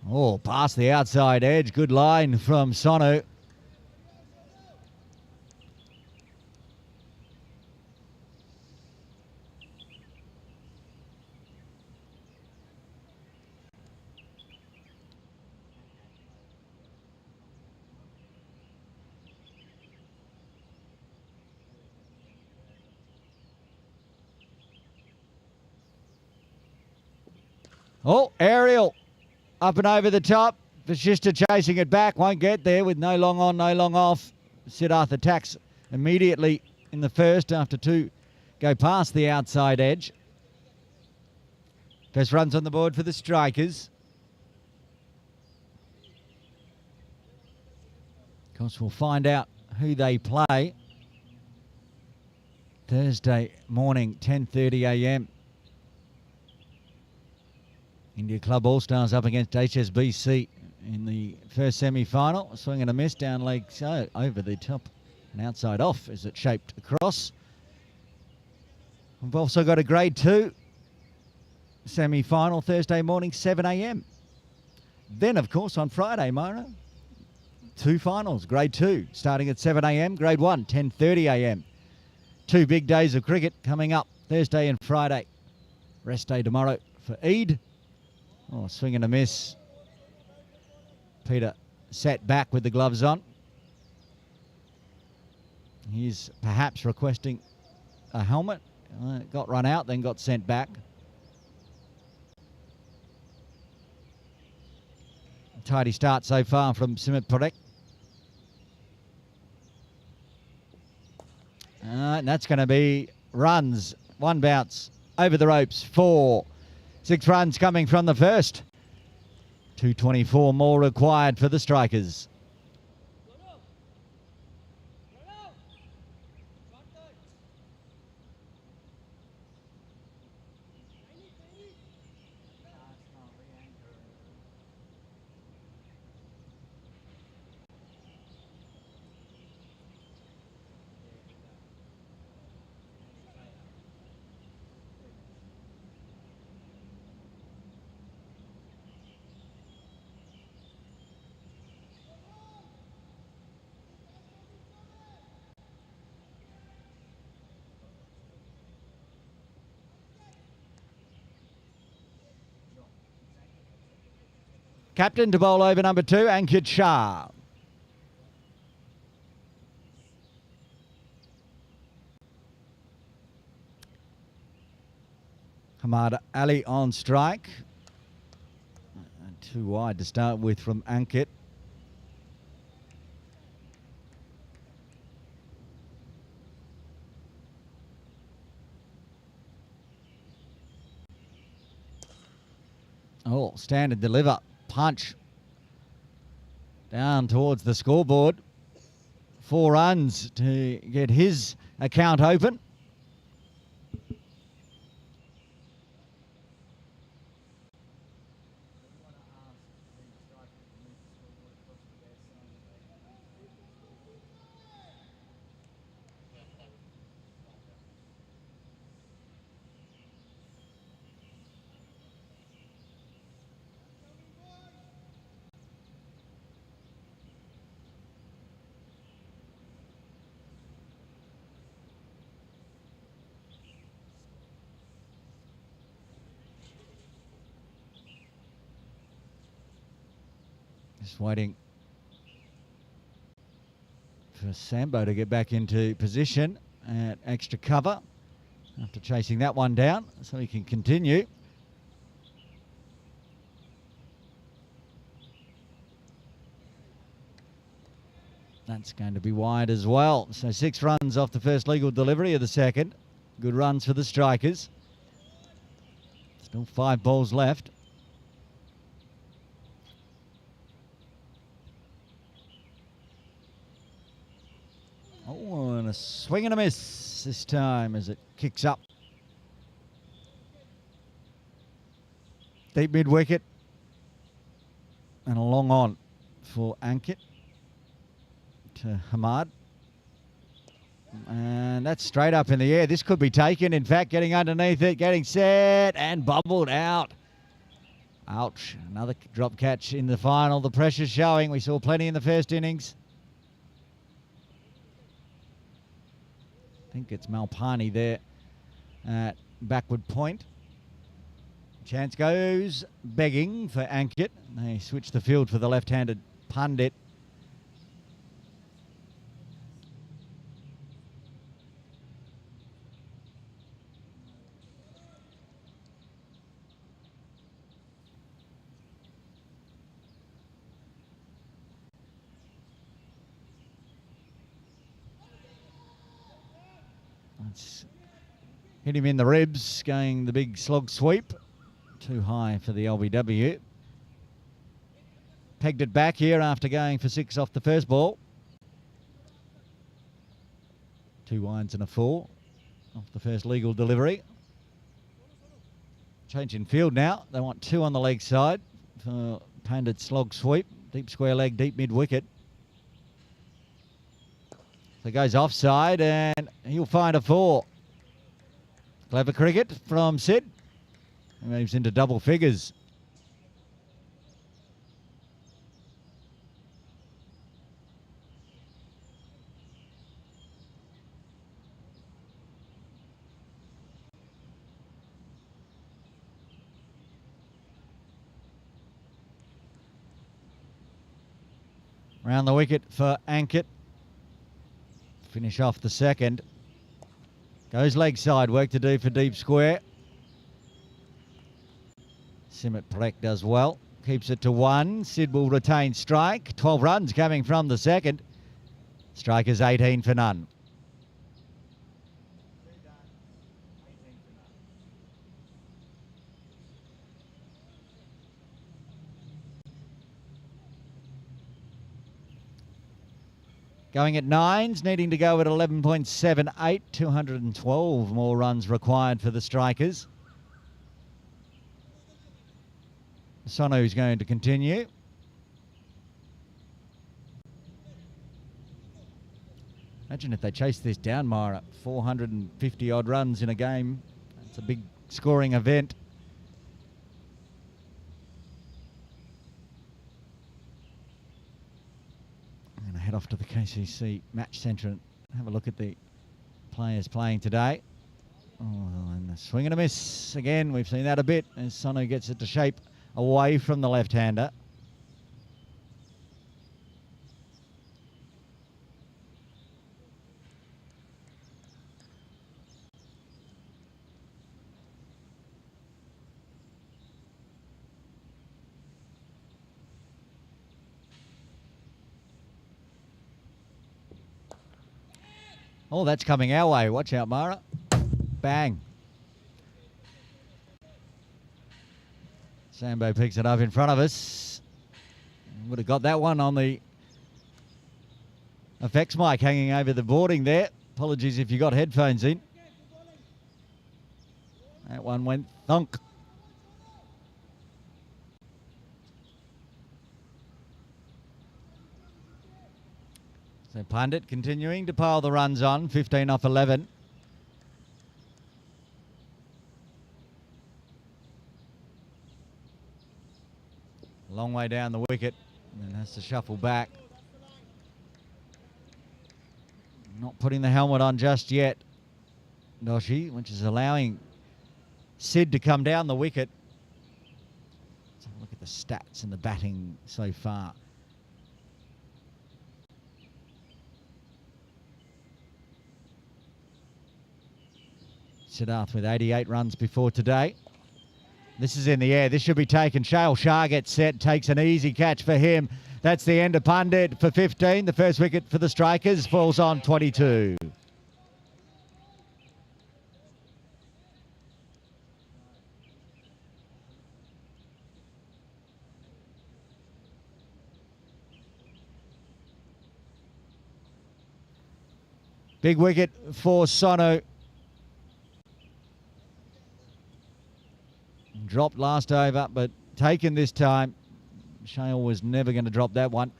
Oh, past the outside edge. Good line from Sonu. Oh, aerial. Up and over the top. Vashista chasing it back. Won't get there with no long on, no long off. Siddharth attacks immediately in the first after 2 go past the outside edge. First runs on the board for the Strikers. Of course, we'll find out who they play Thursday morning, 10:30 a.m. India Club All-Stars up against HSBC in the first semi-final. Swing and a miss down leg, so over the top and outside off as it shaped across. We've also got a grade 2 semi-final Thursday morning, 7 a.m. Then, of course, on Friday, Myra, 2 finals, grade 2, starting at 7 a.m, grade 1, 10:30 a.m. 2 big days of cricket coming up Thursday and Friday. Rest day tomorrow for Eid. Oh, swing and a miss. Peter sat back with the gloves on. He's perhaps requesting a helmet. Got run out, then got sent back. Tidy start so far from Simit Parekh. And that's going to be runs. 1 bounce over the ropes. 4. 6 runs coming from the first. 224 more required for the Strikers. Captain to bowl over number 2, Ankit Shah. Hamad Ali on strike. Too wide to start with from Ankit. Oh, stand and deliver. Punch. Down towards the scoreboard. 4 runs to get his account open. Just waiting for Sambo to get back into position at extra cover after chasing that one down so he can continue. That's going to be wide as well. So 6 runs off the first legal delivery of the second. Good runs for the strikers. Still 5 balls left. Oh, and a swing and a miss this time as it kicks up. Deep mid-wicket. And a long on for Ankit to Hamad. And that's straight up in the air. This could be taken. In fact, getting underneath it, getting set and bubbled out. Ouch. Another drop catch in the final. The pressure's showing. We saw plenty in the first innings. I think it's Malpani there at backward point. Chance goes begging for Ankit. They switch the field for the left-handed pundit. That's hit him in the ribs, going the big slog sweep. Too high for the LBW. Pegged it back here after going for 6 off the first ball. 2 wides and a 4 off the first legal delivery. Change in field now. They want 2 on the leg side for Pandit slog sweep. Deep square leg, deep mid wicket. So it goes offside and he'll find a 4. Clever cricket from Sid. He moves into double figures. Round the wicket for Ankit. Finish off the second. Goes leg side, work to do for deep square. Simit Parekh does well. Keeps it to 1. Sid will retain strike. 12 runs coming from the second. Strikers 18 for none. Going at 9s, needing to go at 11.78. 212 more runs required for the strikers. Sono's going to continue. Imagine if they chase this down, Myra. 450 odd runs in a game. It's a big scoring event. I'm going to head off to the KCC match centre and have a look at the players playing today. Oh, and a swing and a miss again. We've seen that a bit as Sono gets it to shape away from the left-hander. Oh, that's coming our way. Watch out, Mara. Bang. Sambo picks it up in front of us. Would have got that one on the effects mic hanging over the boarding there. Apologies if you got headphones in. That one went thunk. So Pundit continuing to pile the runs on, 15 off 11. A long way down the wicket and has to shuffle back. Not putting the helmet on just yet, Doshi, which is allowing Sid to come down the wicket. Let's have a look at the stats and the batting so far. Siddharth with 88 runs before today. This is in the air. This should be taken. Shale Shah gets set, takes an easy catch for him. That's the end of Pundit for 15. The first wicket for the Strikers falls on 22. Big wicket for Sonu. Dropped last over, but taken this time. Shale was never going to drop that one.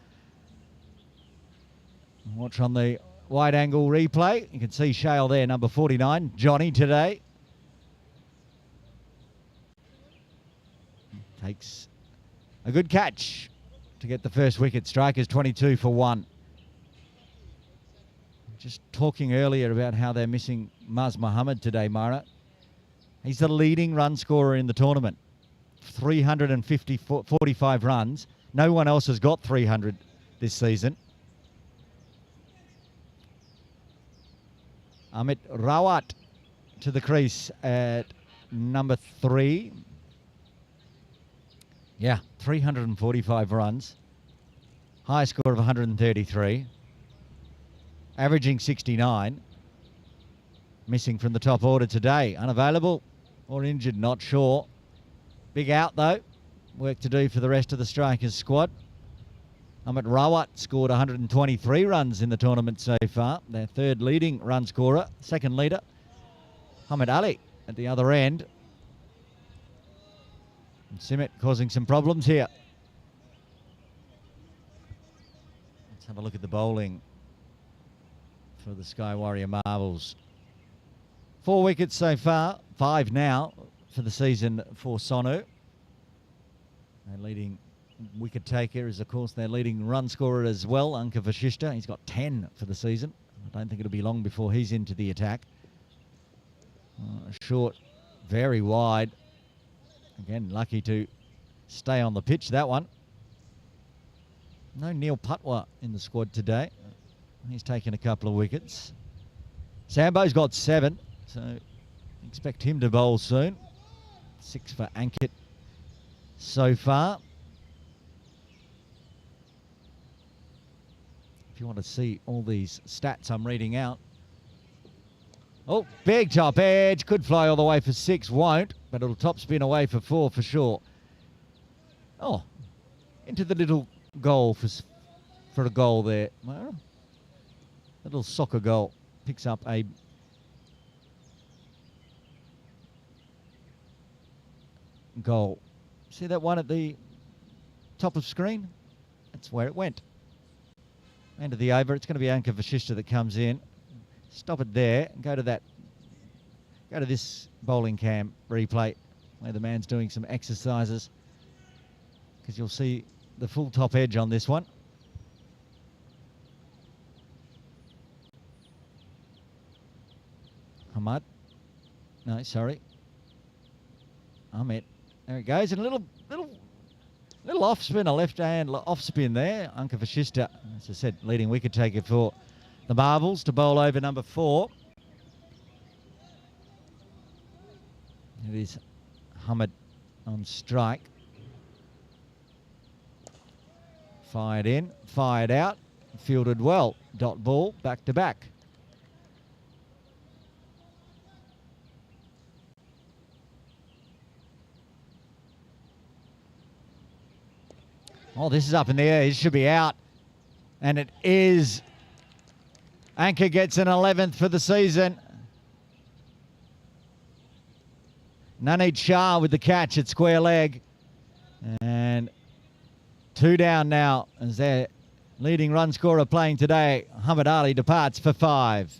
Watch on the wide angle replay. You can see Shale there, number 49. Johnny today. Takes a good catch to get the first wicket. Strikers 22 for 1. Just talking earlier about how they're missing Maz Muhammad today, Mara. He's the leading run scorer in the tournament. 345 runs. No one else has got 300 this season. Amit Rawat to the crease at number 3. Yeah, 345 runs. High score of 133. Averaging 69. Missing from the top order today. Unavailable or injured, not sure. Big out though. Work to do for the rest of the Strikers squad. Amit Rawat scored 123 runs in the tournament so far. Their third leading run scorer. Second leader, Hamid Ali at the other end. And Simmet causing some problems here. Let's have a look at the bowling for the Sky Warrior Marvels. 4 wickets so far, 5 now for the season for Sonu. Their leading wicket taker is, of course, their leading run scorer as well, Anka Vashishta. He's got 10 for the season. I don't think it'll be long before he's into the attack. Short, very wide. Again, lucky to stay on the pitch, that one. No Neil Patwa in the squad today. He's taken a couple of wickets. Sambo's got 7, so expect him to bowl soon. 6 for Ankit so far. If you want to see all these stats I'm reading out. Oh, big top edge. Could fly all the way for 6, won't, but it'll top spin away for 4 for sure. Oh, into the little goal for a goal there. Little soccer goal. Picks up a goal. See that one at the top of screen? That's where it went. End of the over. It's going to be Anka Vashishta that comes in. Stop it there and go to that. Go to this bowling cam replay where the man's doing some exercises, because you'll see the full top edge on this one. Ahmad. No, sorry. Ahmed. There it goes. And a little off spin, a left hand off spin there. Anka Vashishta, as I said, leading wicket taker for the Marvels to bowl over number 4. It is Hamid on strike. Fired in, fired out, fielded well. Dot ball, back to back. Oh, this is up in the air. It should be out. And it is. Anchor gets an 11th for the season. Nanit Shah with the catch at square leg. And 2 down now as their leading run scorer playing today. Muhammad Ali departs for 5.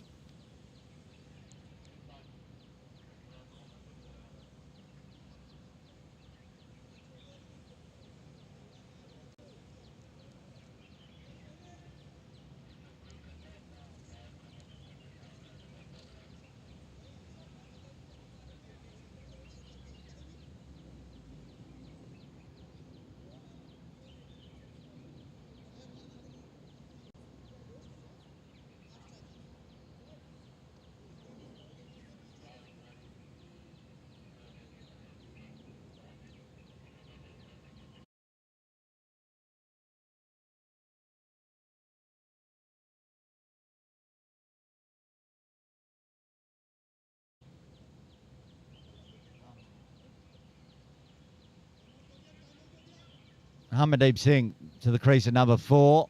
Hamandeep Singh to the crease at number 4.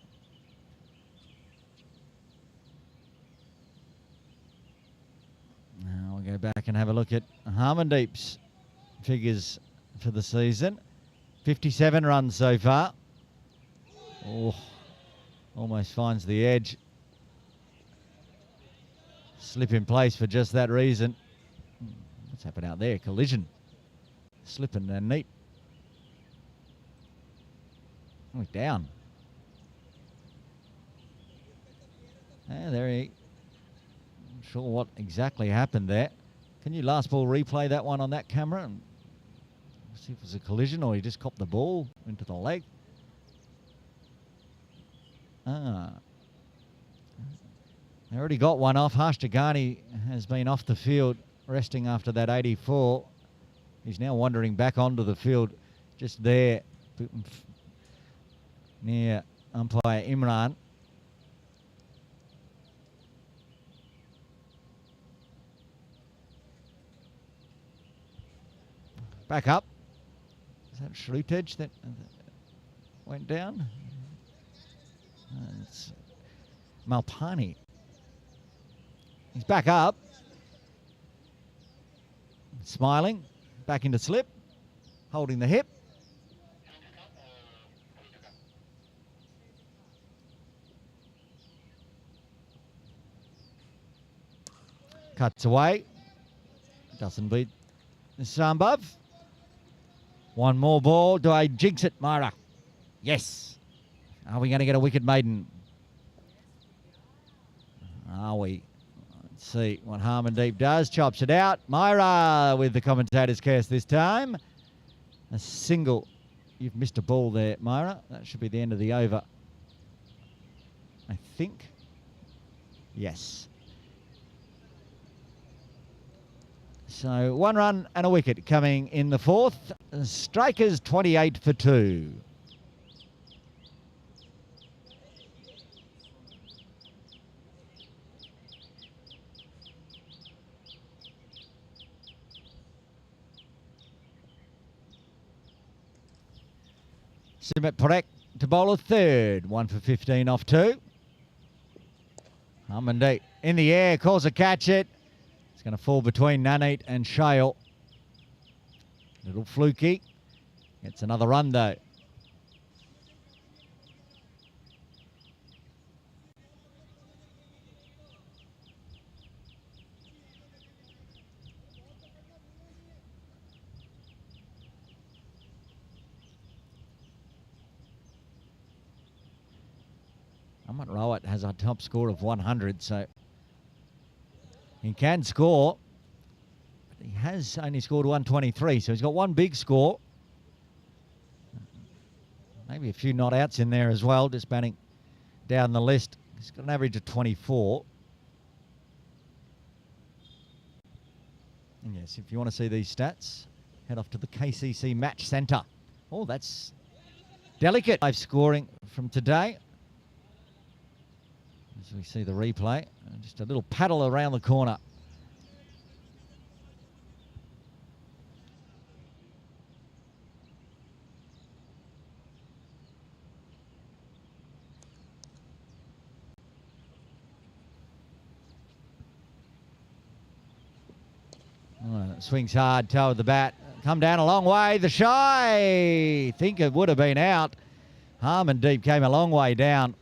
Now we'll go back and have a look at Hamandeep's figures for the season. 57 runs so far. Oh, almost finds the edge. Slip in place for just that reason. What's happened out there? Collision. Slipping and neat. Oh, down. There he. Not sure what exactly happened there. Can you last ball replay that one on that camera and see if it was a collision or he just copped the ball into the leg? They already got one off. Harsh Jagani has been off the field resting after that 84. He's now wandering back onto the field just there near umpire Imran. Back up. Is that Shrutej that went down? It's Malpani. He's back up. Smiling. Back into slip. Holding the hip. Cuts away. Doesn't beat Sambhav. One more ball. Do I jinx it, Myra? Yes. Are we going to get a wicket maiden? Are we? Let's see what Harmandeep does. Chops it out. Myra with the commentator's curse this time. A single. You've missed a ball there, Myra. That should be the end of the over. I think. Yes. So 1 run and a wicket coming in the 4th. Strikers 28 for 2. Sumit Parekh to bowl a 3rd. 1 for 15 off 2. Harmandeep in the air, calls a catch it. It's going to fall between Nanit and Shale. Little fluky. Gets another run though. Amit Rawat has a top score of 100, so he can score. But he has only scored 123, so he's got one big score. Maybe a few not outs in there as well, just batting down the list. He's got an average of 24. And yes, if you want to see these stats, head off to the KCC Match Centre. Oh, that's delicate. Live scoring from today. As we see the replay, just a little paddle around the corner. Swings hard, toe of the bat. Come down a long way. The shy. Think it would have been out. Harmon Deep came a long way down.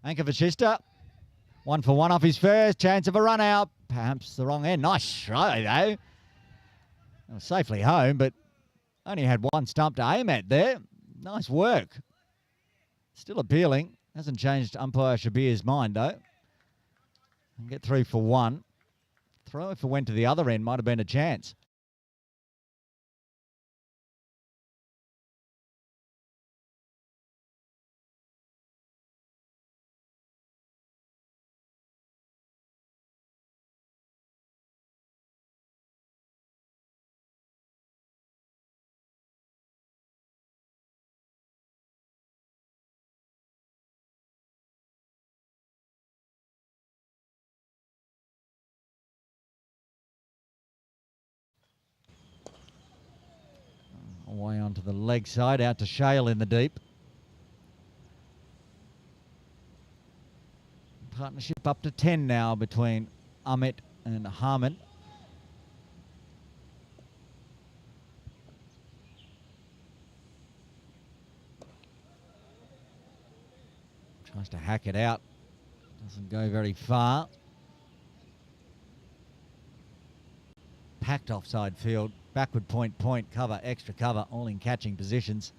Anchor Vachista. 1 for 1 off his first. Chance of a run out. Perhaps the wrong end. Nice throw, though. Safely home, but only had one stump to aim at there. Nice work. Still appealing. Hasn't changed umpire Shabir's mind, though. And get through for 1. Throw if it went to the other end might have been a chance. Away onto the leg side, out to Shale in the deep. Partnership up to 10 now between Amit and Harmon. Tries to hack it out. Doesn't go very far. Packed offside field. Backward point, cover, extra cover, all in catching positions.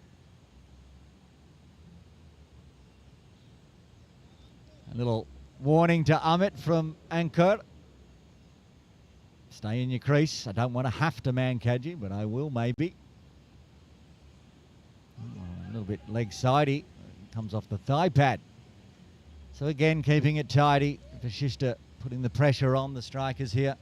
A little warning to Amit from Angkor. Stay in your crease. I don't want to have to man Kaji, but I will maybe. A little bit leg sidey. Comes off the thigh pad. So again, keeping it tidy. Vachista putting the pressure on the strikers here.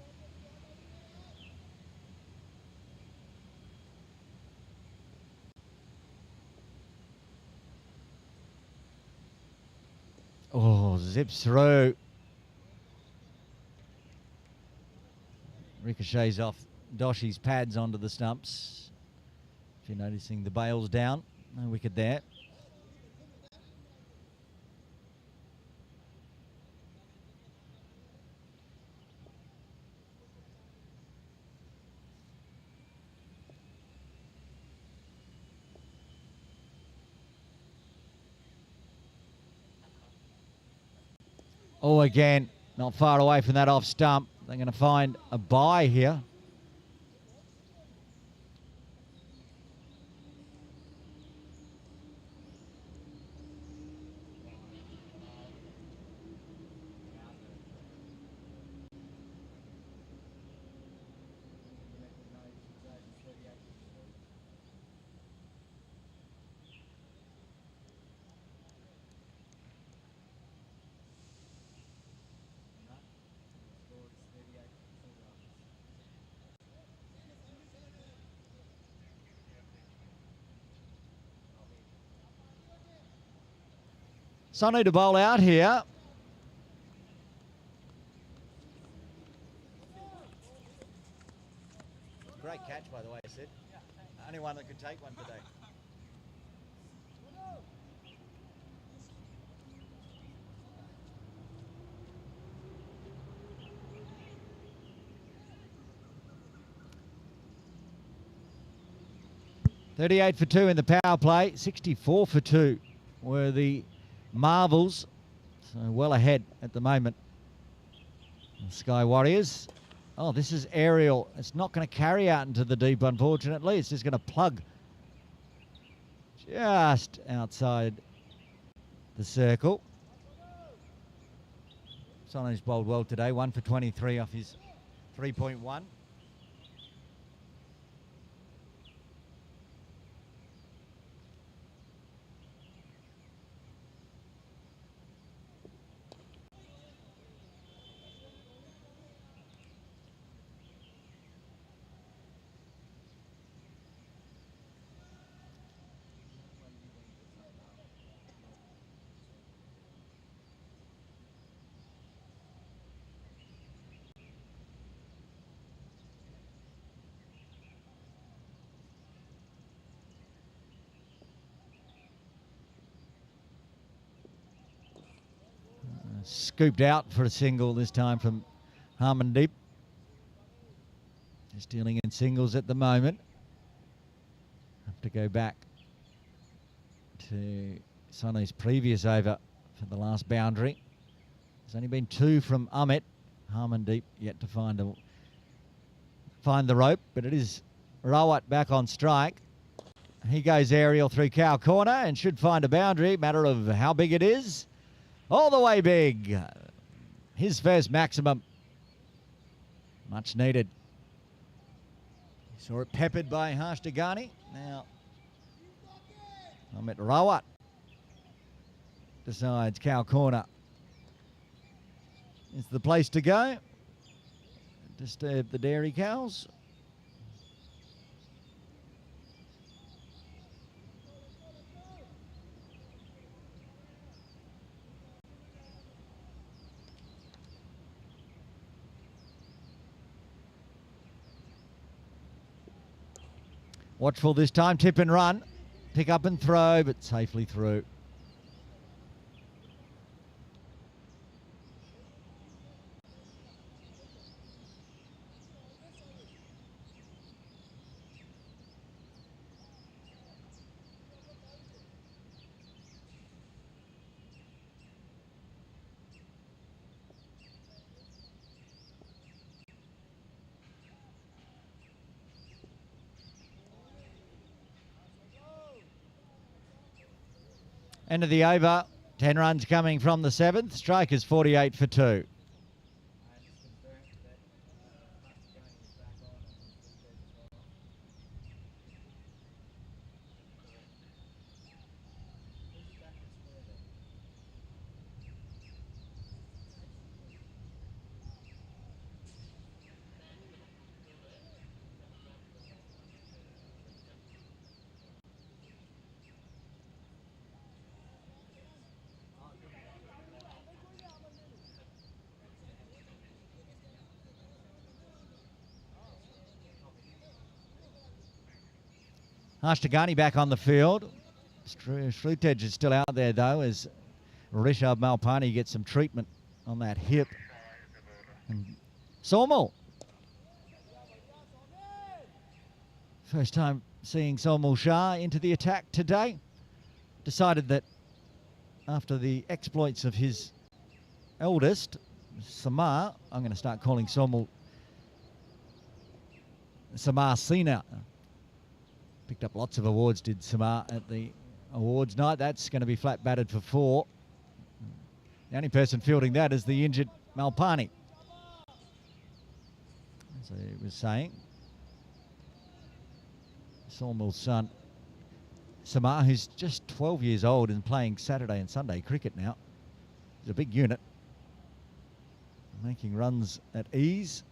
Oh, zips through. Ricochets off Doshi's pads onto the stumps. If you're noticing the bails down, no wicket there. Oh, again, not far away from that off stump. They're going to find a bye here. Sonny to bowl out here. Great catch, by the way, Sid. Only one that could take one today. .38 for 2 in the power play. 64 for 2 were the Marvels. So well ahead at the moment. The Sky Warriors. Oh, this is aerial. It's not going to carry out into the deep, unfortunately. It's just going to plug just outside the circle. Sonny's bowled well today. 1 for 23 off his 3.1. Scooped out for a single this time from Harmandeep. Just dealing in singles at the moment. Have to go back to Sonny's previous over for the last boundary. There's only been 2 from Amit. Harmandeep yet to find the rope, but it is Rawat back on strike. He goes aerial through cow corner and should find a boundary. Matter of how big it is. All the way big. His first maximum. Much needed. Saw it peppered by Hashtagani. Now, Amit Rawat decides cow corner is the place to go. Disturb the dairy cows. Watchful this time, tip and run. Pick up and throw, but safely through. End of the over. 10 runs coming from the 7th. Strikers 48 for 2. Hashtagani back on the field. Shrutej is still out there, though, as Rishabh Malpani gets some treatment on that hip. And Saumul. First time seeing Saumul Shah into the attack today. Decided that after the exploits of his eldest, Samar, I'm going to start calling Somel Samar Senior. Picked up lots of awards, did Samar, at the awards night. That's going to be flat batted for 4. The only person fielding that is the injured Malpani. As I was saying, Sawmill's son, Samar, who's just 12 years old and playing Saturday and Sunday cricket now. He's a big unit, making runs at ease.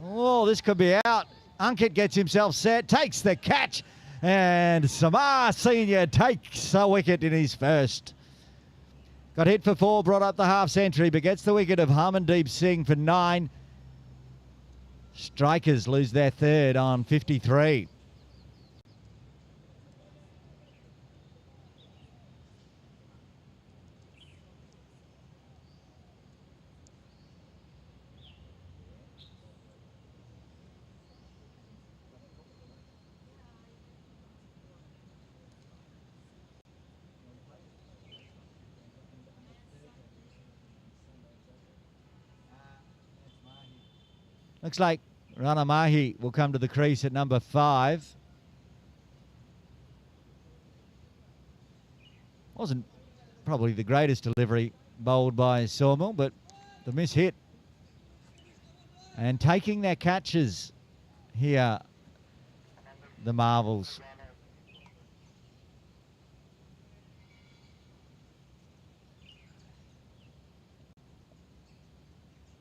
Oh, this could be out. Ankit gets himself set, takes the catch, and Samar Senior takes a wicket in his first. Got hit for 4, brought up the half century, but gets the wicket of Harmandeep Singh for 9. Strikers lose their third on 53. Looks like Rana Mahi will come to the crease at number 5. Wasn't probably the greatest delivery bowled by Sawmill, but the miss hit. And taking their catches here, the Marvels.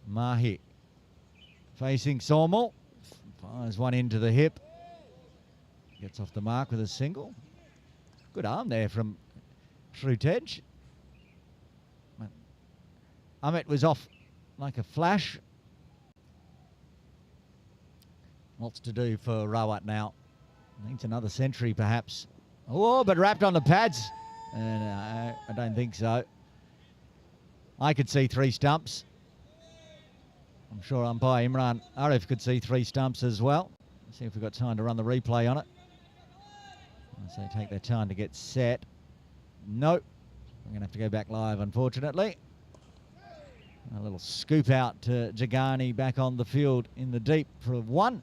Mahi facing Sawmill, fires one into the hip, gets off the mark with a single. Good arm there from Shrutej. Amit was off like a flash. Lots to do for Rawat now. Needs another century perhaps. Oh, but wrapped on the pads. I don't think so. I could see 3 stumps. I'm sure umpire Imran Arif could see 3 stumps as well. Let's see if we've got time to run the replay on it. As they take their time to get set. Nope. We're going to have to go back live, unfortunately. A little scoop out to Jagani back on the field in the deep for 1.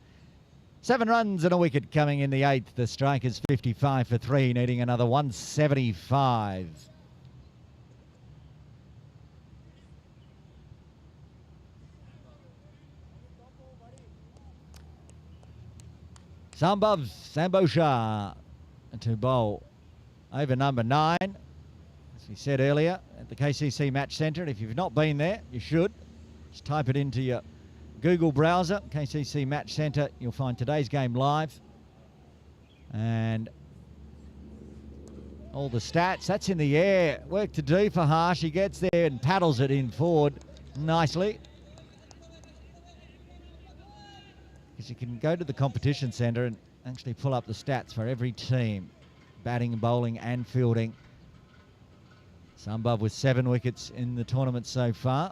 7 runs and a wicket coming in the 8th. The Strikers 55 for 3, needing another 175. Sambhav Sambosha to bowl over number 9. As we said earlier, at the KCC Match Centre. If you've not been there, you should. Just type it into your Google browser, KCC Match Centre. You'll find today's game live. And all the stats. That's in the air. Work to do for Harsh. He gets there and paddles it in forward nicely. Because you can go to the competition centre and actually pull up the stats for every team. Batting, bowling and fielding. Sambhav with 7 wickets in the tournament so far.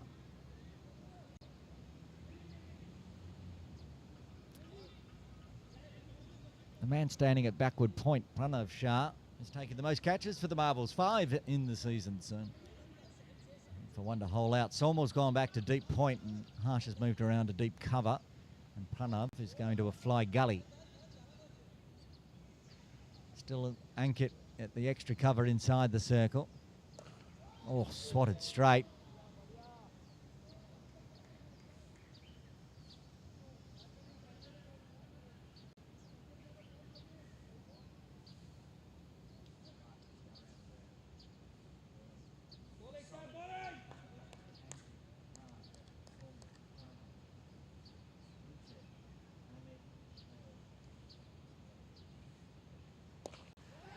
The man standing at backward point, Pranav Shah, has taken the most catches for the Marvels, 5 in the season. So for one to hole out. Solmore's gone back to deep point and Harsh has moved around to deep cover. And Pranav is going to a fly gully. Still Ankit at the extra cover inside the circle. Oh, swatted straight.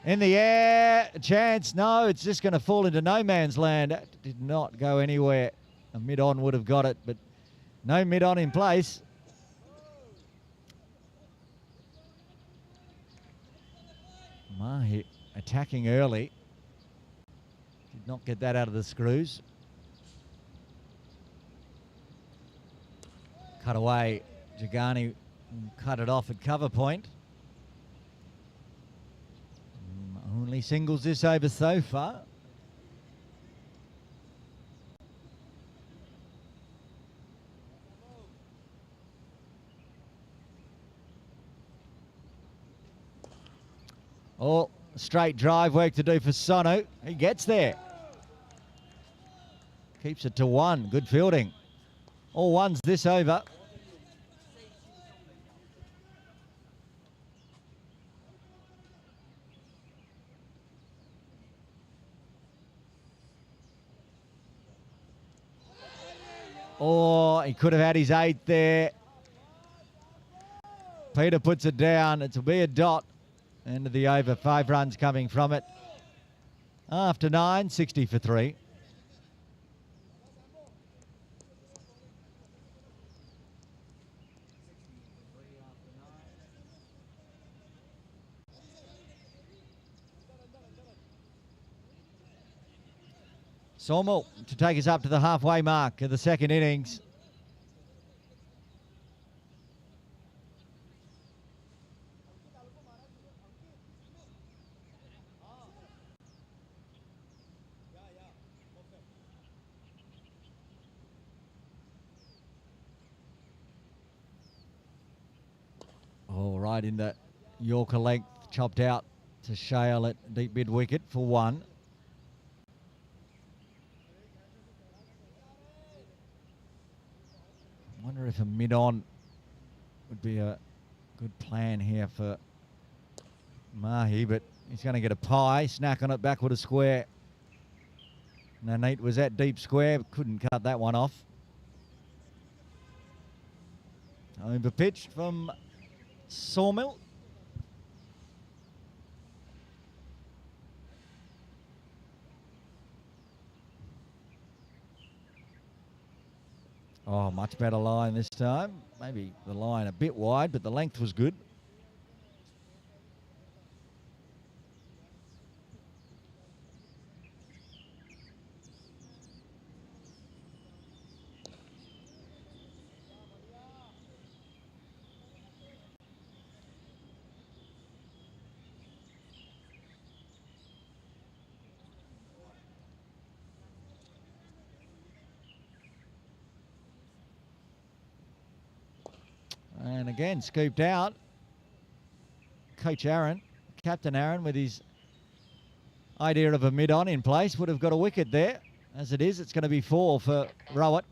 In the air, a chance. No, it's just going to fall into no man's land. That did not go anywhere. A mid-on would have got it, but no mid-on in place. Mahi attacking early. Did not get that out of the screws. Cut away. Jagani cut it off at cover point. Only singles this over so far. Oh, straight drive work to do for Sonu. He gets there. Keeps it to 1. Good fielding. All ones this over. Oh, he could have had his 8 there. Peter puts it down. It'll be a dot. End of the over. 5 runs coming from it. After 9, 60 for 3. Sawmill to take us up to the halfway mark of the second innings. Oh, right in the Yorker length, chopped out to Shale at deep mid wicket for 1. I wonder if a mid-on would be a good plan here for Mahi, but he's going to get a pie, snack on it, backward a square. Naneet was at deep square, but couldn't cut that one off. Over pitch from Sawmill. Oh, much better line this time. Maybe the line a bit wide, but the length was good. And again, scooped out. Coach Aaron, Captain Aaron, with his idea of a mid-on in place, would have got a wicket there. As it is, it's going to be 4 for Rowett.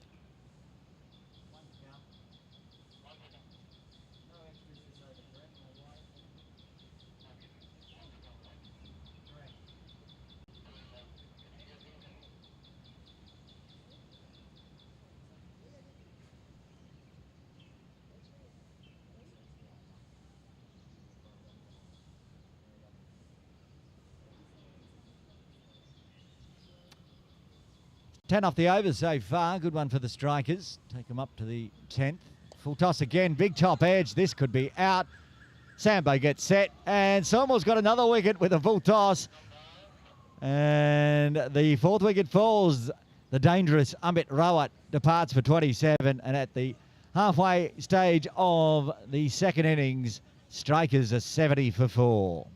Ten off the overs so far. Good one for the strikers. Take them up to the 10th. Full toss again. Big top edge. This could be out. Sambo gets set. And Sawmill's got another wicket with a full toss. And the 4th wicket falls. The dangerous Amit Rawat departs for 27. And at the halfway stage of the second innings, strikers are 70 for 4.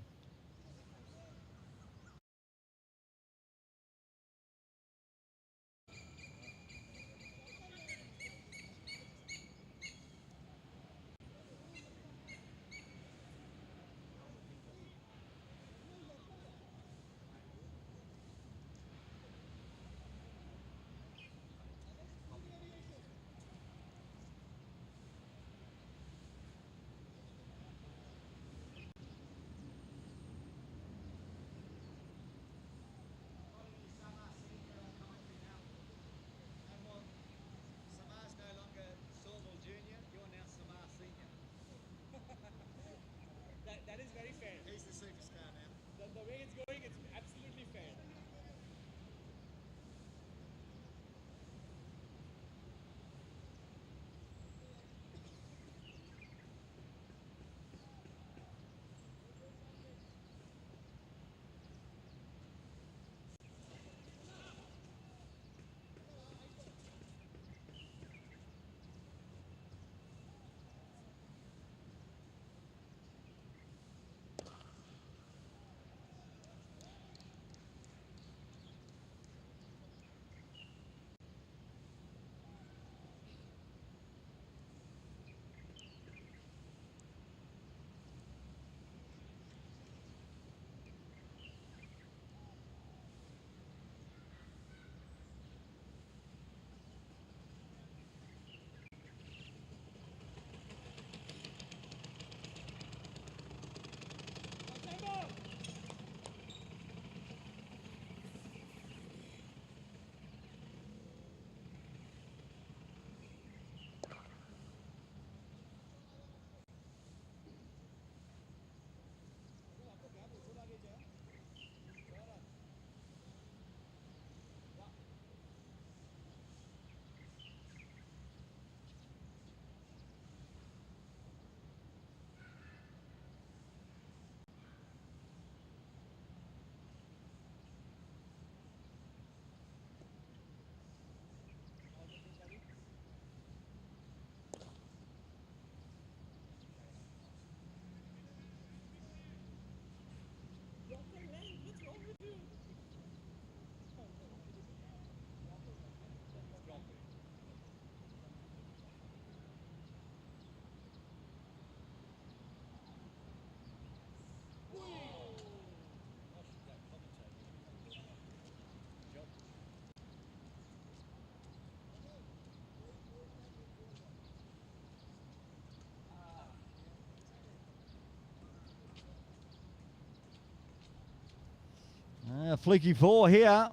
Fleeky 4 here.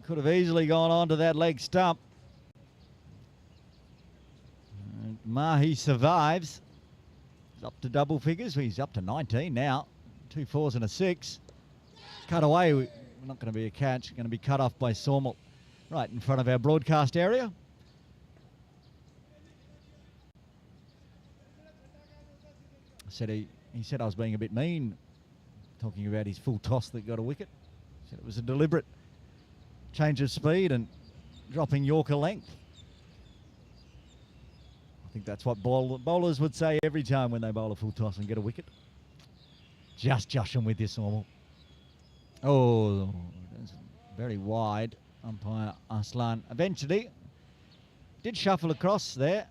Could have easily gone on to that leg stump. And Mahi survives. He's up to double figures. He's up to 19 now. 2 4s and a 6. Cut away. We're not going to be a catch. Going to be cut off by Sawmill right in front of our broadcast area. He said I was being a bit mean, talking about his full toss that got a wicket. He said it was a deliberate change of speed and dropping Yorker length. I think that's what bowlers would say every time when they bowl a full toss and get a wicket. Just joshing with this normal. Oh, that's very wide. Umpire Aslan eventually did shuffle across there.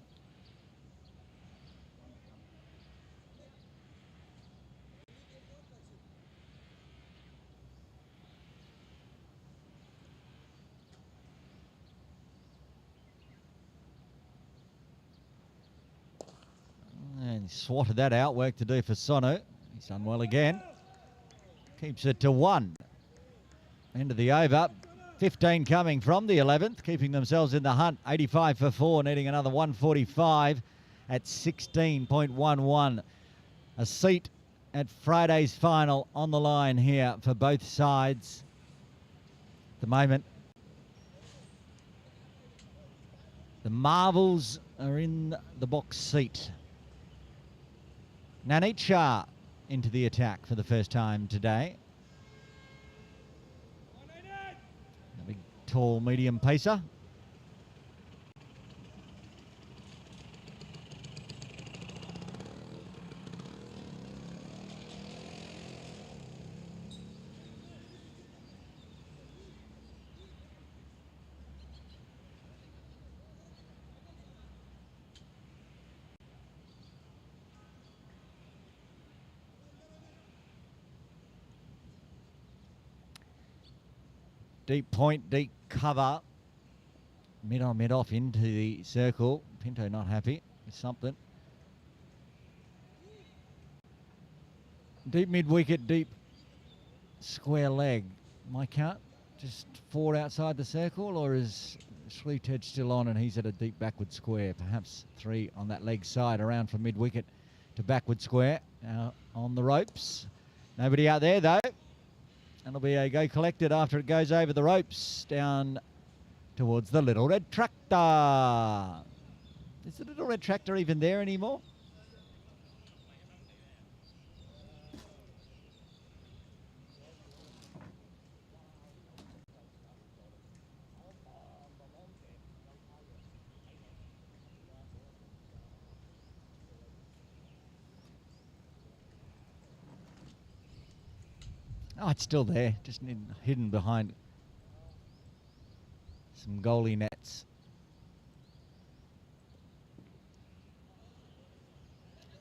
And swatted that out. Work to do for Sonu. He's done well again. Keeps it to 1. End of the over. 15 coming from the 11th, keeping themselves in the hunt. 85 for 4, needing another 145 at 16.11. A seat at Friday's final on the line here for both sides. At the moment, the Marvels are in the box seat. Nanit Shah into the attack for the first time today. A big, tall, medium pacer. Deep point, deep cover. Mid on, mid off into the circle. Pinto not happy with something. Deep mid wicket, deep square leg. My count, just 4 outside the circle, or is Schlietedge still on and he's at a deep backward square? Perhaps 3 on that leg side, around from mid wicket to backward square. Now on the ropes. Nobody out there though. And it'll be a go collected after it goes over the ropes down towards the Little Red Tractor. Is the Little Red Tractor even there anymore? Oh, it's still there, just hidden behind some goalie nets.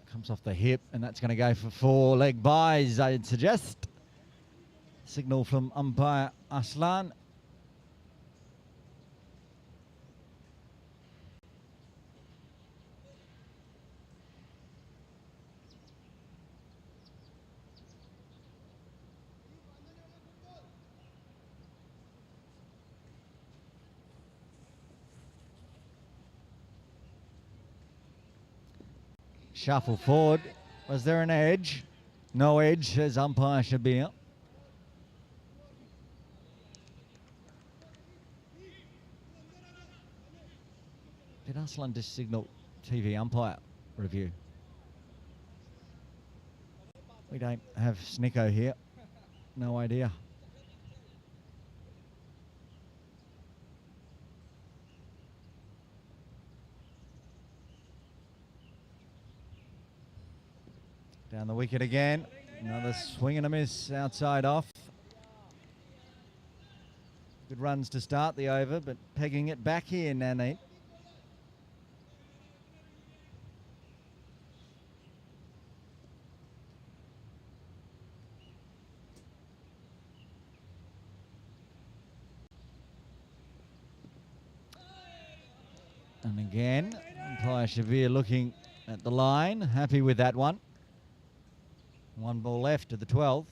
Comes off the hip, and that's going to go for 4 leg byes, I'd suggest. Signal from umpire Aslan. Shuffle forward. Was there an edge? No edge, says umpire Shabir. Did Aslan just signal TV umpire review? We don't have Snicko here. No idea. Down the wicket again. Another swing and a miss outside off. Good runs to start the over, but pegging it back here, Nanny. And again, umpire Shavir looking at the line, happy with that one. One ball left to the 12th.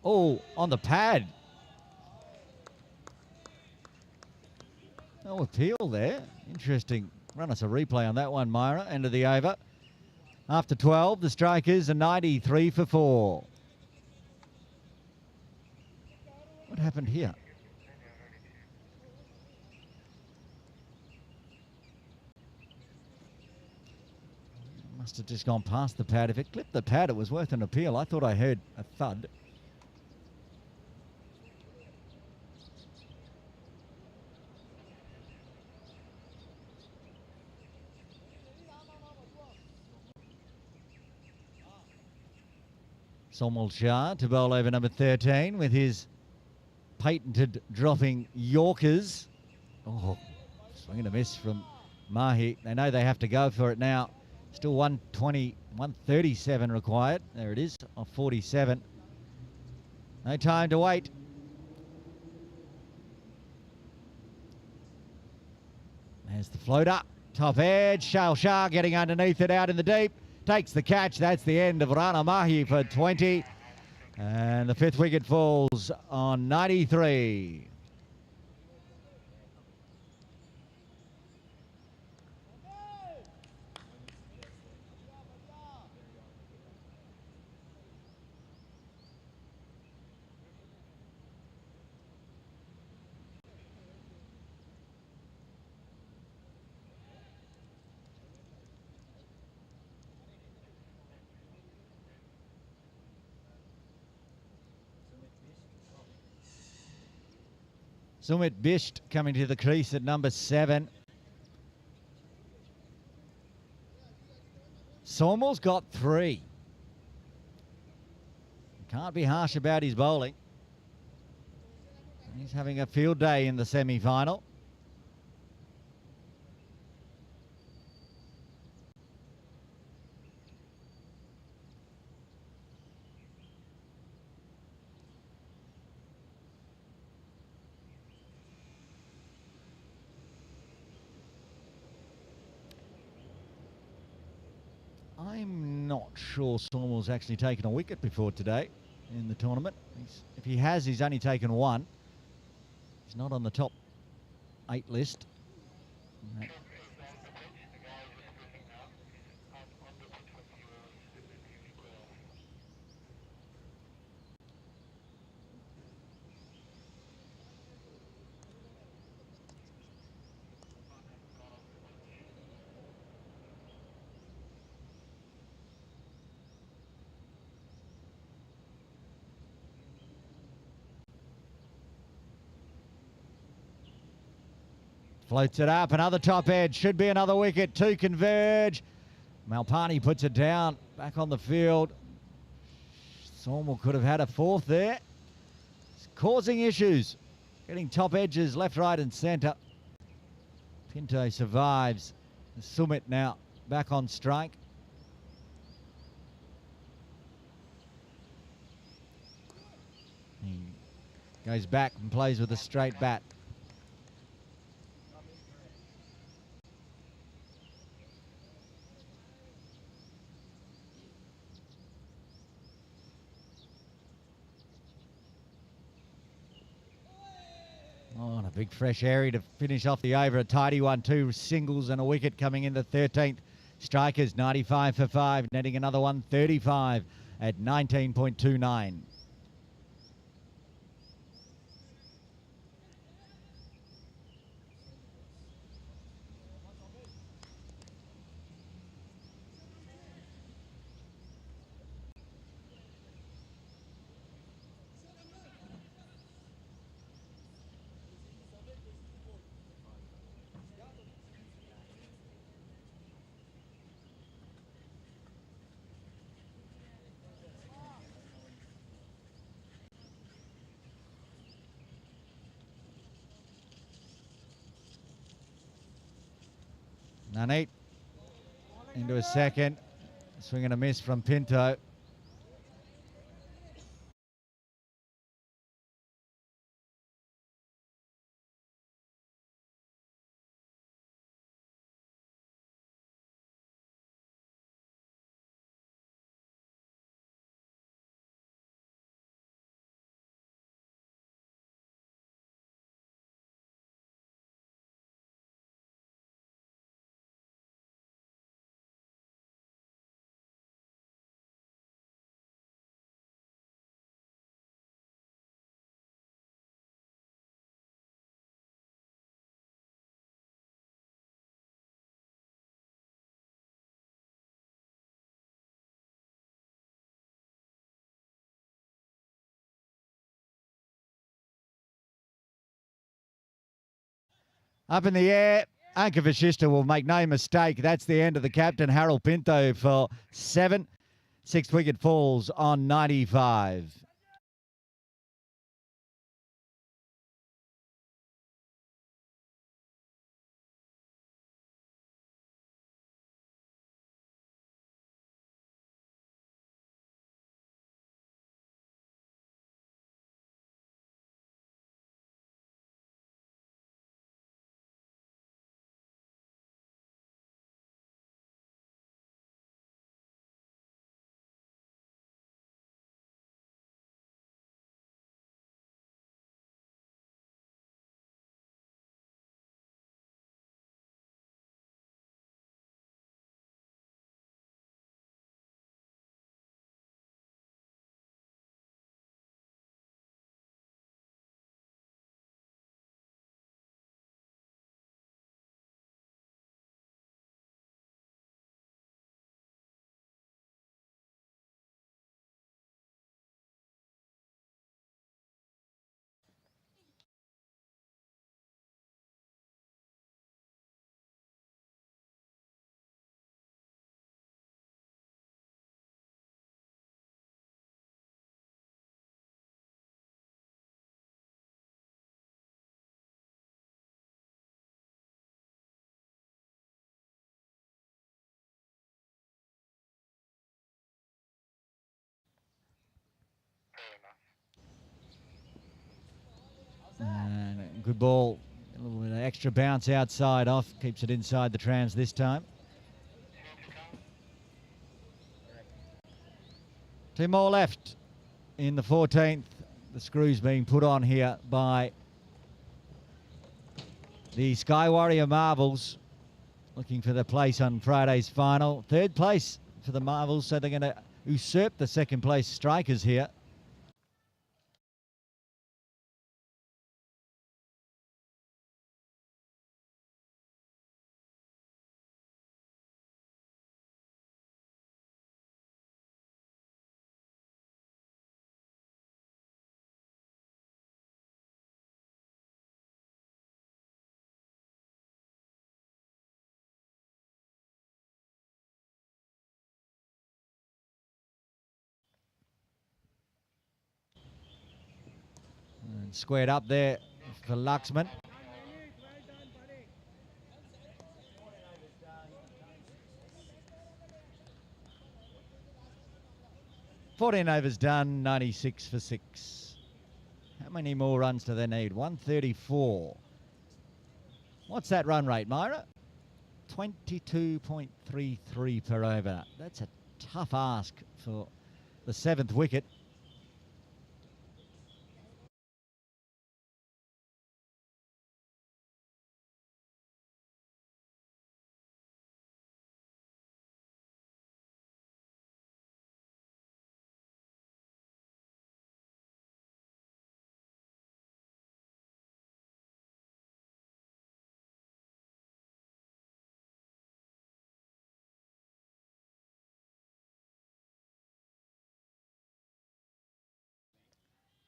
Oh, on the pad. No appeal there. Interesting. Run us a replay on that one, Myra. End of the over. After 12, the strikers are 93 for 4. What happened here? Must have just gone past the pad. If it clipped the pad, it was worth an appeal. I thought I heard a thud. Somel Shah to bowl over number 13 with his patented dropping Yorkers. Oh, swing and a miss from Mahi. They know they have to go for it now. Still 120, 137 required. There it is, off 47. No time to wait. There's the floater. Top edge. Shale Shah getting underneath it out in the deep. Takes the catch. That's the end of Rana Mahi for 20. And the 5th wicket falls on 93. Sumit Bisht coming to the crease at number 7. Somel's got 3. Can't be harsh about his bowling. He's having a field day in the semi-final. I'm not sure Somel's actually taken a wicket before today in the tournament. If he has, he's only taken 1. He's not on the top 8 list. Floats it up, another top edge, should be another wicket, 2 converge. Malpani puts it down, back on the field. Somel could have had a 4th there. It's causing issues, getting top edges left, right and centre. Pinto survives. Sumit now back on strike. He goes back and plays with a straight bat. Oh, and a big fresh airy to finish off the over. A tidy one, 2 singles and a wicket coming in the 13th. Strikers 95 for 5, netting another 135 at 19.29. Nanit into a second. Swing and a miss from Pinto. Up in the air. Anka Vashista will make no mistake. That's the end of the captain, Harold Pinto, for 7. 6 wicket falls on 95. And good ball. A little bit of extra bounce outside off. Keeps it inside the trams this time. 2 more left in the 14th. The screws being put on here by the Sky Warrior Marvels, looking for the place on Friday's final. 3rd place for the Marvels, so they're going to usurp the 2nd place Strikers here. And squared up there for Luxman. Fourteen overs done, 96 for 6. How many more runs do they need? 134. What's that run rate, Myra? 22.33 per over. That's a tough ask for the 7th wicket.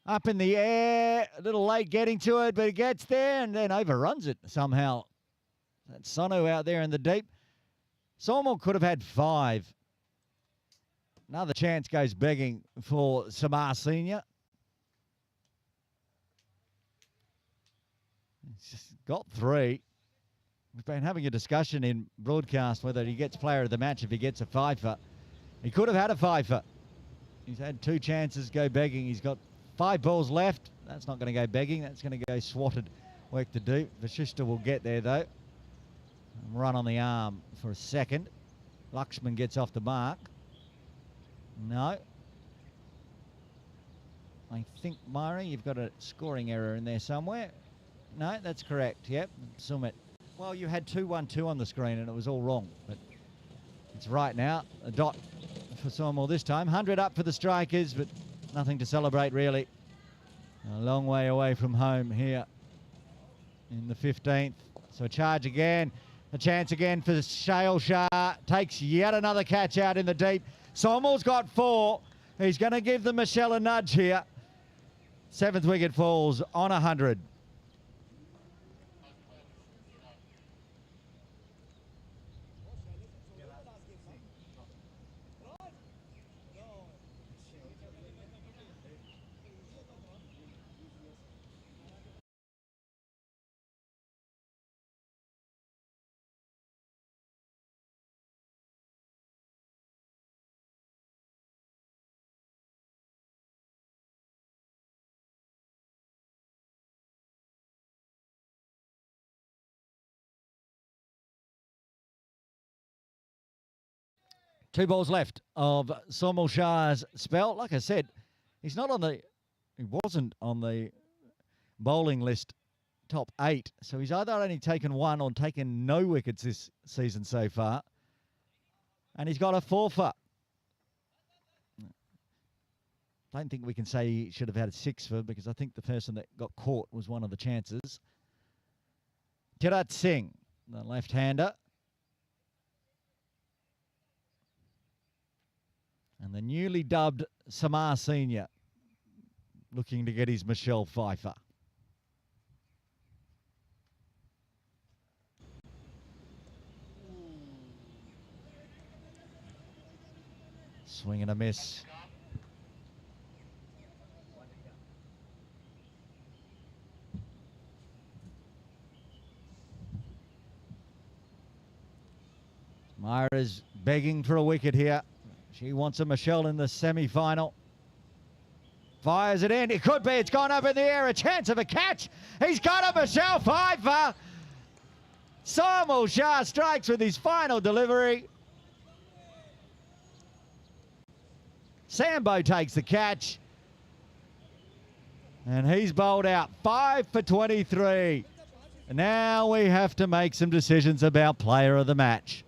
Up in the air, a little late getting to it, but it gets there and then overruns it somehow. That's Sonu out there in the deep. Solmel could have had 5. Another chance goes begging for Samar Senior. He's just got 3. We've been having a discussion in broadcast whether he gets player of the match if he gets a fifer. He could have had a fifer. He's had 2 chances go begging. He's got 5 balls left. That's not going to go begging. That's going to go swatted. Work to do. Vashishtha will get there though. Run on the arm for a second. Lakshman gets off the mark. No. I think, Myri, you've got a scoring error in there somewhere. No, that's correct. Yep, Sumit. Well, you had 2-1-2 on the screen and it was all wrong, but it's right now. A dot for Sawmall this time. 100 up for the Strikers, but nothing to celebrate really. A long way away from home here in the 15th. So a charge again. A chance again for Shale Shah. Takes yet another catch out in the deep. Sawmall's got 4. He's going to give the Michelle a nudge here. 7th wicket falls on 100. Two balls left of Sawmall Shah's spell. Like I said, he wasn't on the bowling list top 8. So he's either only taken 1 or taken no wickets this season so far. And he's got a 4-for. I don't think we can say he should have had a 6-for because I think the person that got caught was one of the chances. Tirat Singh, the left-hander. And the newly dubbed Samar Senior looking to get his Michelle Pfeiffer. Swing and a miss. Myra's begging for a wicket here. She wants a Michelle in the semi-final. Fires it in. It could be. It's gone up in the air. A chance of a catch. He's got a Michelle Pfeiffer. Sawmall Shah strikes with his final delivery. Sambo takes the catch. And he's bowled out 5 for 23. And now we have to make some decisions about player of the match.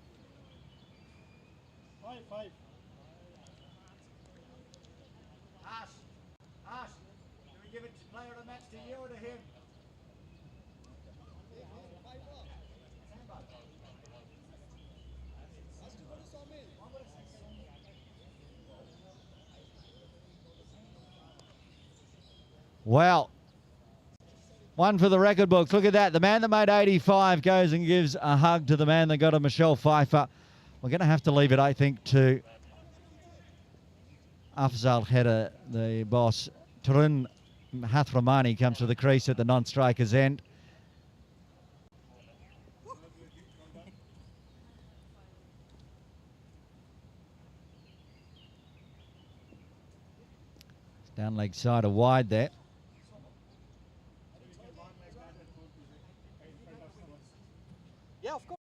Well, one for the record books. Look at that. The man that made 85 goes and gives a hug to the man that got a Michelle Pfeiffer. We're going to have to leave it, I think, to Afzal Header, the boss. Tarun Hathramani comes to the crease at the non-striker's end. Down leg side, a wide there. Yeah, of course.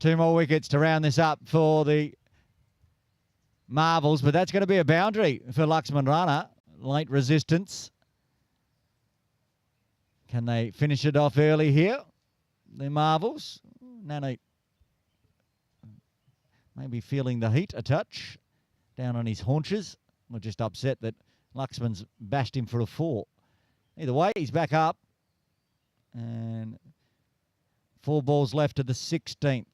Two more wickets to round this up for the Marvels, but that's going to be a boundary for Laxman Rana. Late resistance. Can they finish it off early here? the Marvels. Nanite maybe feeling the heat a touch down on his haunches. We're just upset that Luxman's bashed him for a 4. Either way, he's back up. And 4 balls left to the 16th.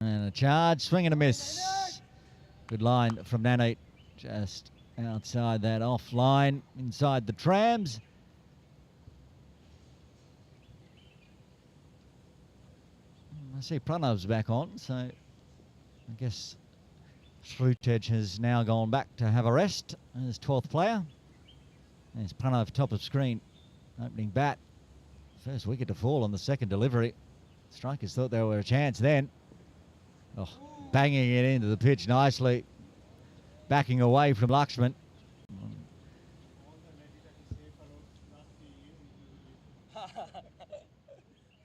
And a charge, swing and a miss. Good line from Nanite, just outside that off line, inside the trams. I see Pranav's back on, so I guess Shrutej has now gone back to have a rest as 12th player. There's Pranav top of screen, opening bat. First wicket to fall on the second delivery. Strikers thought there were a chance then. Oh, banging it into the pitch nicely. Backing away from Lakshman.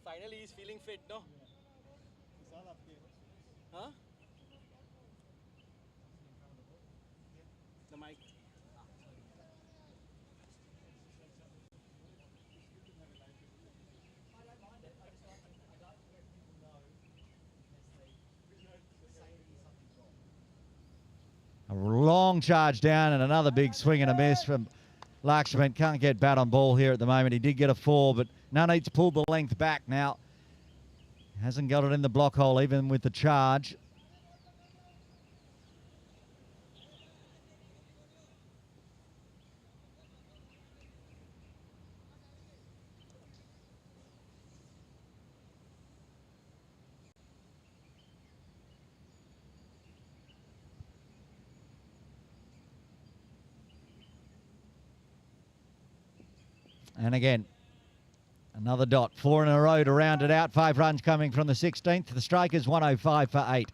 Finally, he's feeling fit, no? Huh? The mic. A long charge down and another big swing and a miss from Lakshman. Can't get bat on ball here at the moment. He did get a 4, but Nanite's pulled the length back now. Hasn't got it in the block hole even with the charge. And again, another dot. 4 in a row to round it out. 5 runs coming from the 16th. The Strikers 105 for 8.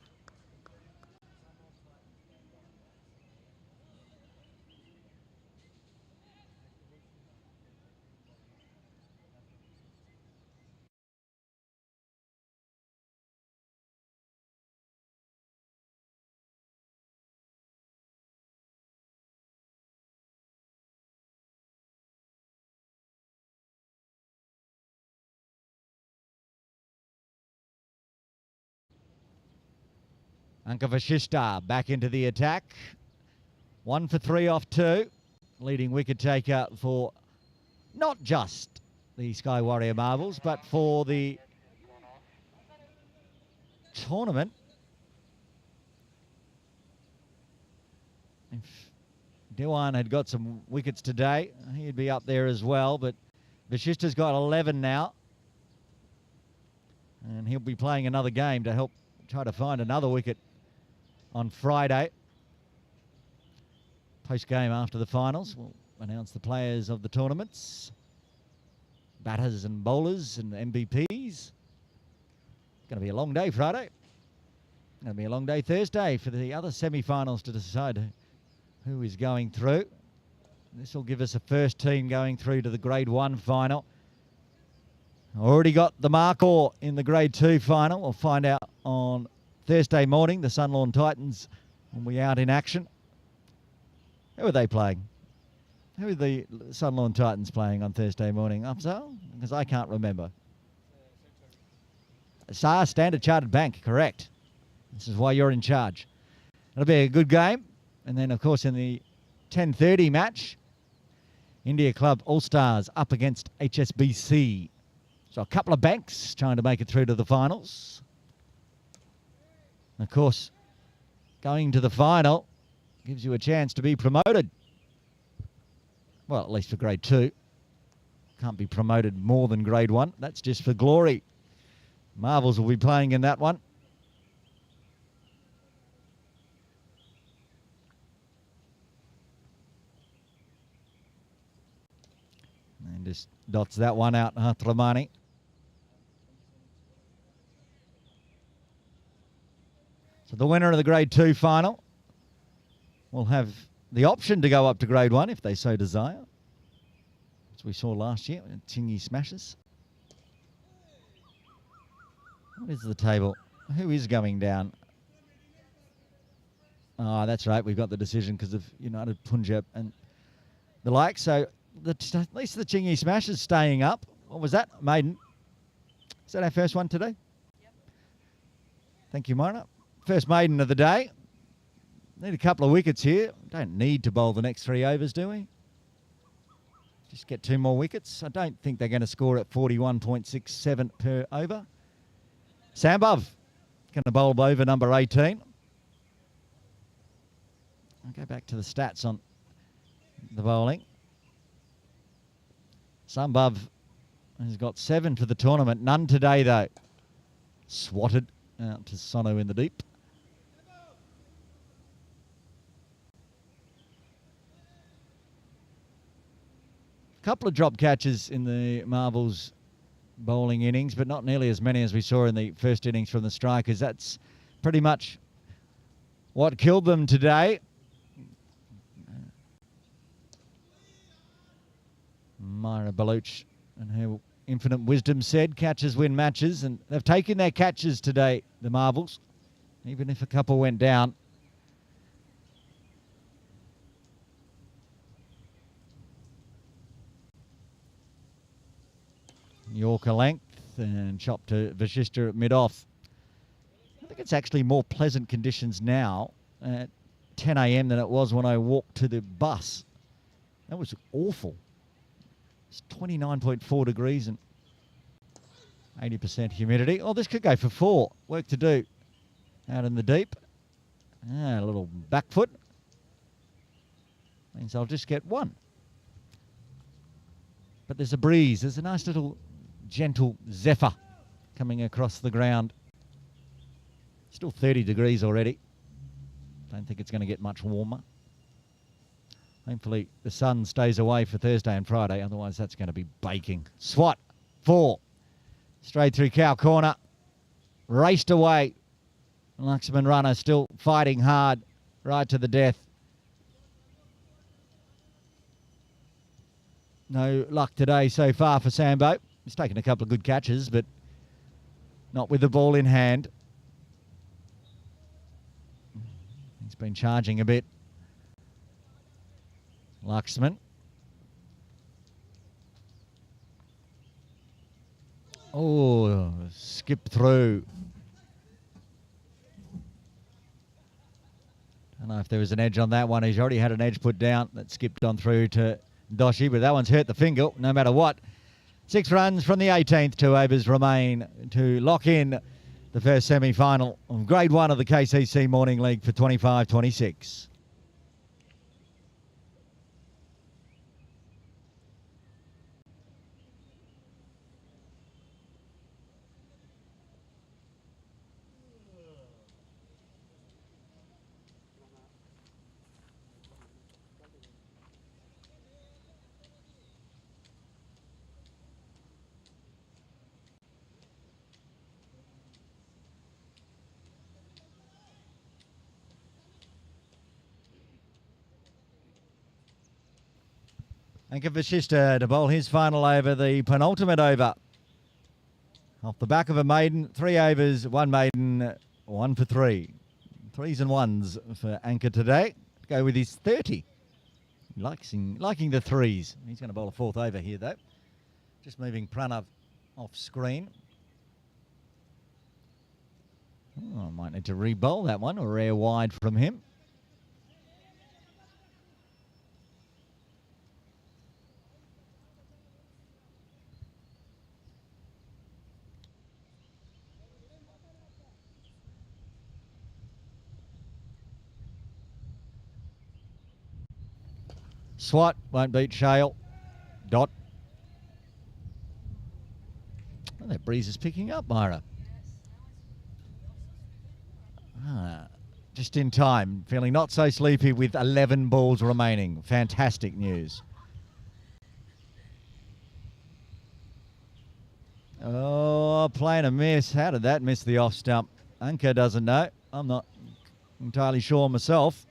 Anka Vashishta back into the attack. 1 for 3 off 2. Leading wicket taker for not just the Sky Warrior Marvels, but for the tournament. If Dewan had got some wickets today, he'd be up there as well, but Vashishta's got 11 now. And he'll be playing another game to help try to find another wicket on Friday. Post-game after the finals, we'll announce the players of the tournaments, batters and bowlers and MVPs. It's going to be a long day Friday. It's going to be a long day Thursday for the other semi-finals to decide who is going through. This will give us a first team going through to the Grade 1 final. Already got the Markor in the Grade 2 final. We'll find out on Thursday morning. The Sunlawn Titans will be out in action. Who are they playing? Who are the Sunlawn Titans playing on Thursday morning, Upsal? Because I can't remember. SAR, Standard Chartered Bank, correct. This is why you're in charge. It'll be a good game. And then, of course, in the 10:30 match, India Club All-Stars up against HSBC. So a couple of banks trying to make it through to the finals. And of course, going to the final gives you a chance to be promoted. Well, at least for Grade 2. Can't be promoted more than Grade 1. That's just for glory. Marvels will be playing in that one. And just dots that one out, Hatramani. So the winner of the Grade 2 final will have the option to go up to Grade 1 if they so desire, as we saw last year in Chingy Smashes. What is the table? Who is going down? Oh, that's right. We've got the decision because of United Punjab and the like. So at least the Chingy Smash is staying up. What was that? Maiden. Is that our first one today? Yep. Thank you, Mona. First maiden of the day. Need a couple of wickets here. Don't need to bowl the next 3 overs, do we? Just get 2 more wickets. I don't think they're going to score at 41.67 per over. Sambhav going to bowl over number 18. I'll go back to the stats on the bowling. Sambhav has got 7 for the tournament. None today, though. Swatted out to Sonu in the deep. Couple of drop catches in the Marvels bowling innings, but not nearly as many as we saw in the first innings from the strikers. That's pretty much what killed them today. Myra Baluch and her infinite wisdom said catches win matches, and they've taken their catches today, the Marvels, even if a couple went down. Yorker length and chop to Vashishta at mid-off. I think it's actually more pleasant conditions now at 10 a.m. than it was when I walked to the bus. That was awful. It's 29.4 degrees and 80% humidity. Oh, this could go for 4. Work to do out in the deep. A little back foot. Means I'll just get 1. But there's a breeze. There's a nice little gentle zephyr coming across the ground. Still 30 degrees already. Don't think it's going to get much warmer. Hopefully the sun stays away for Thursday and Friday, otherwise that's going to be baking. Swat, 4. Straight through cow corner. Raced away. Luxman runner still fighting hard right to the death. No luck today so far for Sambo. He's taken a couple of good catches, but not with the ball in hand. He's been charging a bit. Luxman. Oh, skip through. Don't know if there was an edge on that one. He's already had an edge put down. That skipped on through to Doshi, but that one's hurt the finger no matter what. 6 runs from the 18th. 2 overs remain to lock in the first semi-final of Grade 1 of the KCC Morning League for 25-26. Anka Vashishta to bowl his final over, the penultimate over. Off the back of a maiden, 3 overs, 1 maiden, 1 for 3. 3s and 1s for Anka today. Go with his 30. Liking the 3s. He's going to bowl a 4th over here though. Just moving Pranav off screen. Oh, I might need to re-bowl that one or air wide from him. Swat won't beat Shale. Dot. Oh, that breeze is picking up, Myra. Just in time. Feeling not so sleepy with 11 balls remaining. Fantastic news. Oh, playing a miss. How did that miss the off stump? Anka doesn't know. I'm not entirely sure myself.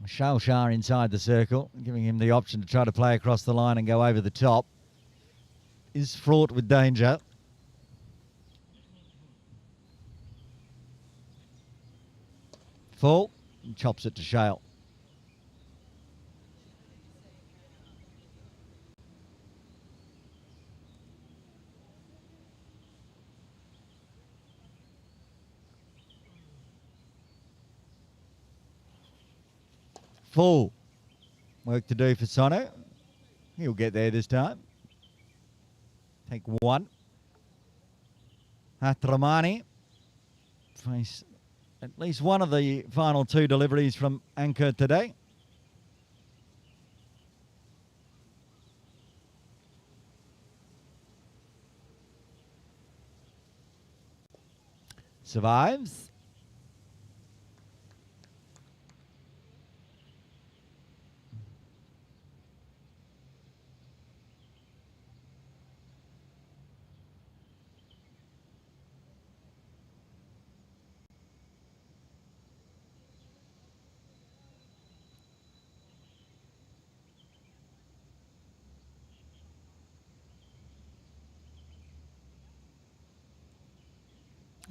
Shale Shah inside the circle, giving him the option to try to play across the line and go over the top. Is fraught with danger. Full. And chops it to Shale. Full. Work to do for Sono. He'll get there this time. Take one. Hatramani face at least one of the final two deliveries from Anchor today. Survives.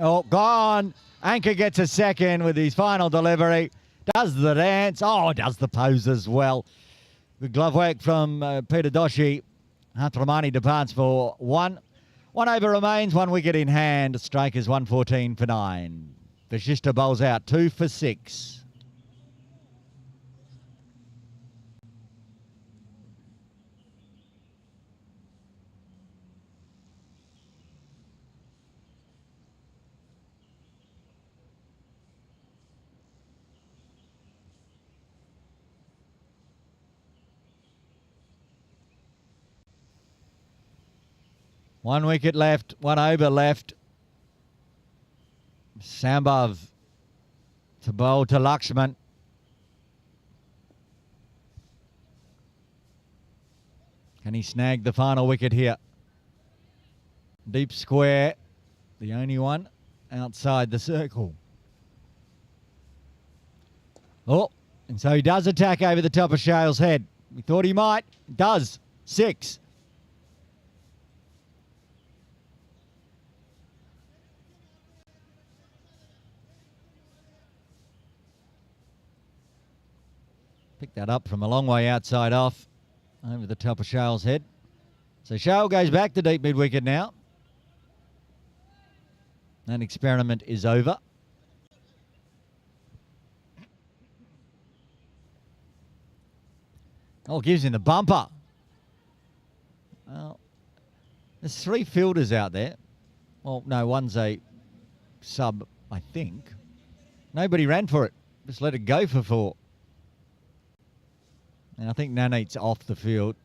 Oh, gone. Anchor gets a second with his final delivery. Does the dance. Oh, does the pose as well. Good glove work from Peter Doshi. Hatramani departs for one. One over remains, 1 wicket in hand. Strikers 114 for 9. Vashishta bowls out 2 for 6. One wicket left, 1 over left. Sambhav to bowl to Lakshman. Can he snag the final wicket here? Deep square, the only one outside the circle. Oh, and so he does attack over the top of Shale's head. We thought he might. Does. 6. Picked that up from a long way outside off over the top of Shale's head. So Shale goes back to deep mid-wicket now. That experiment is over. Oh, gives him the bumper. Well, there's 3 fielders out there. Well, no, one's a sub, I think. Nobody ran for it. Just let it go for 4. And I think Naneet's off the field.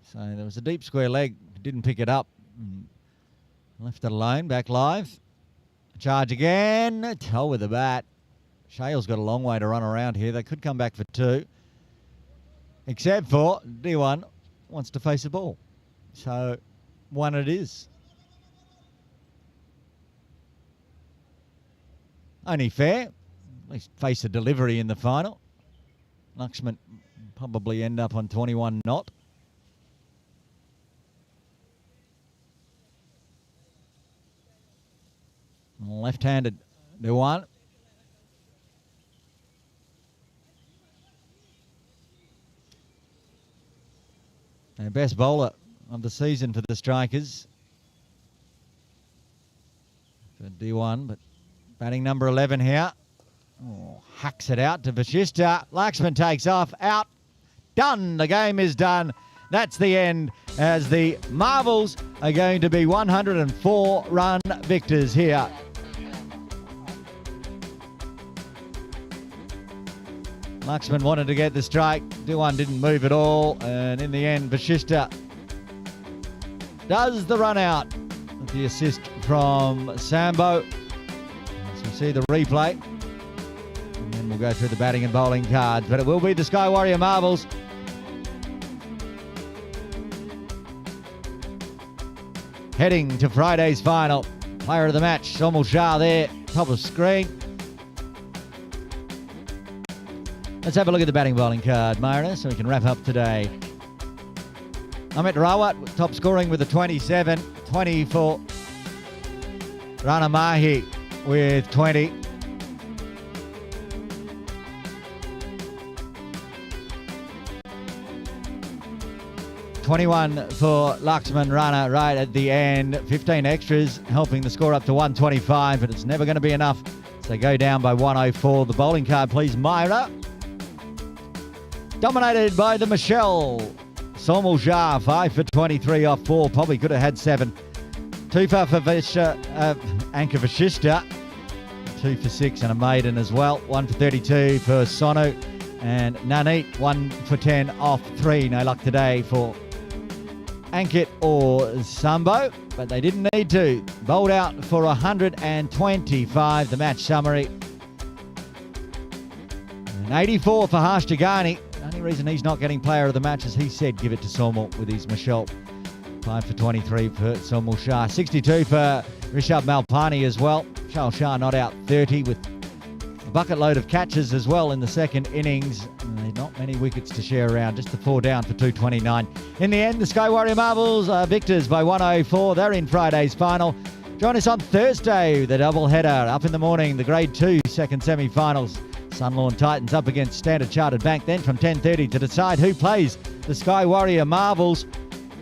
So there was a deep square leg. Didn't pick it up. Left it alone. Back live. Charge again. Toe with the bat. Shale's got a long way to run around here. They could come back for 2. Except for D1 wants to face the ball. So 1 it is. Only fair. At least face a delivery in the final. Lakshman probably end up on 21 not. Left-handed D1. Their best bowler of the season for the Strikers. For D1, but batting number 11 here. Oh, hacks it out to Vashishta. Lakshman takes off. Out. Done. The game is done. That's the end as the Marvels are going to be 104-run victors here. Lakshman wanted to get the strike. D1 didn't move at all. And in the end, Vashishta does the run out with the assist from Sambo. As we see the replay. And then we'll go through the batting and bowling cards. But it will be the Sky Warrior Marvels. Heading to Friday's final. Player of the match, Somal Shah there, top of screen. Let's have a look at the batting bowling card, Mariner, so we can wrap up today. Amit Rawat, top scoring with a 27. 20 for Rana Mahi. with 20. $21 for Luxman Runner right at the end. 15 extras, helping the score up to 125, but it's never going to be enough. So they go down by 104. The bowling card, please, Myra. Dominated by the Michelle. Somel Shah, 5 for 23 off 4. Probably could have had 7. 2 for Anka Vashishta. 2 for 6 and a maiden as well. 1 for 32 for Sonu. And Nanit, 1 for 10 off 3. No luck today for Ankit or Sambo, but they didn't need to. Bowled out for 125, the match summary. And 84 for Harsh Jagani. The only reason he's not getting player of the match is he said give it to Somel with his Michelle. 5 for 23 for Somel Shah. 62 for Rishabh Malpani as well. Shah Shah not out 30 with a bucket load of catches as well in the second innings. Not many wickets to share around, just the 4 down for 229. In the end, the Sky Warrior Marbles are victors by 104. They're in Friday's final. Join us on Thursday, the doubleheader. Up in the morning, the Grade 2 second semi-finals. Sunlawn Titans up against Standard Chartered Bank. Then from 10:30 to decide who plays the Sky Warrior Marbles.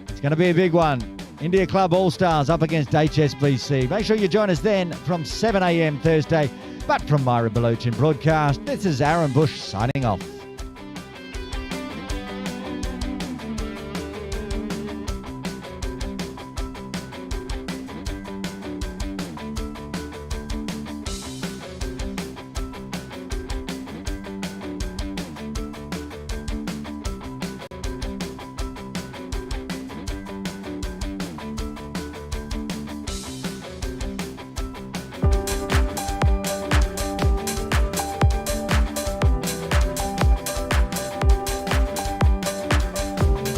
It's going to be a big one. India Club All-Stars up against HSBC. Make sure you join us then from 7 a.m. Thursday. But from Myra Baluchin Broadcast, this is Aaron Bush signing off.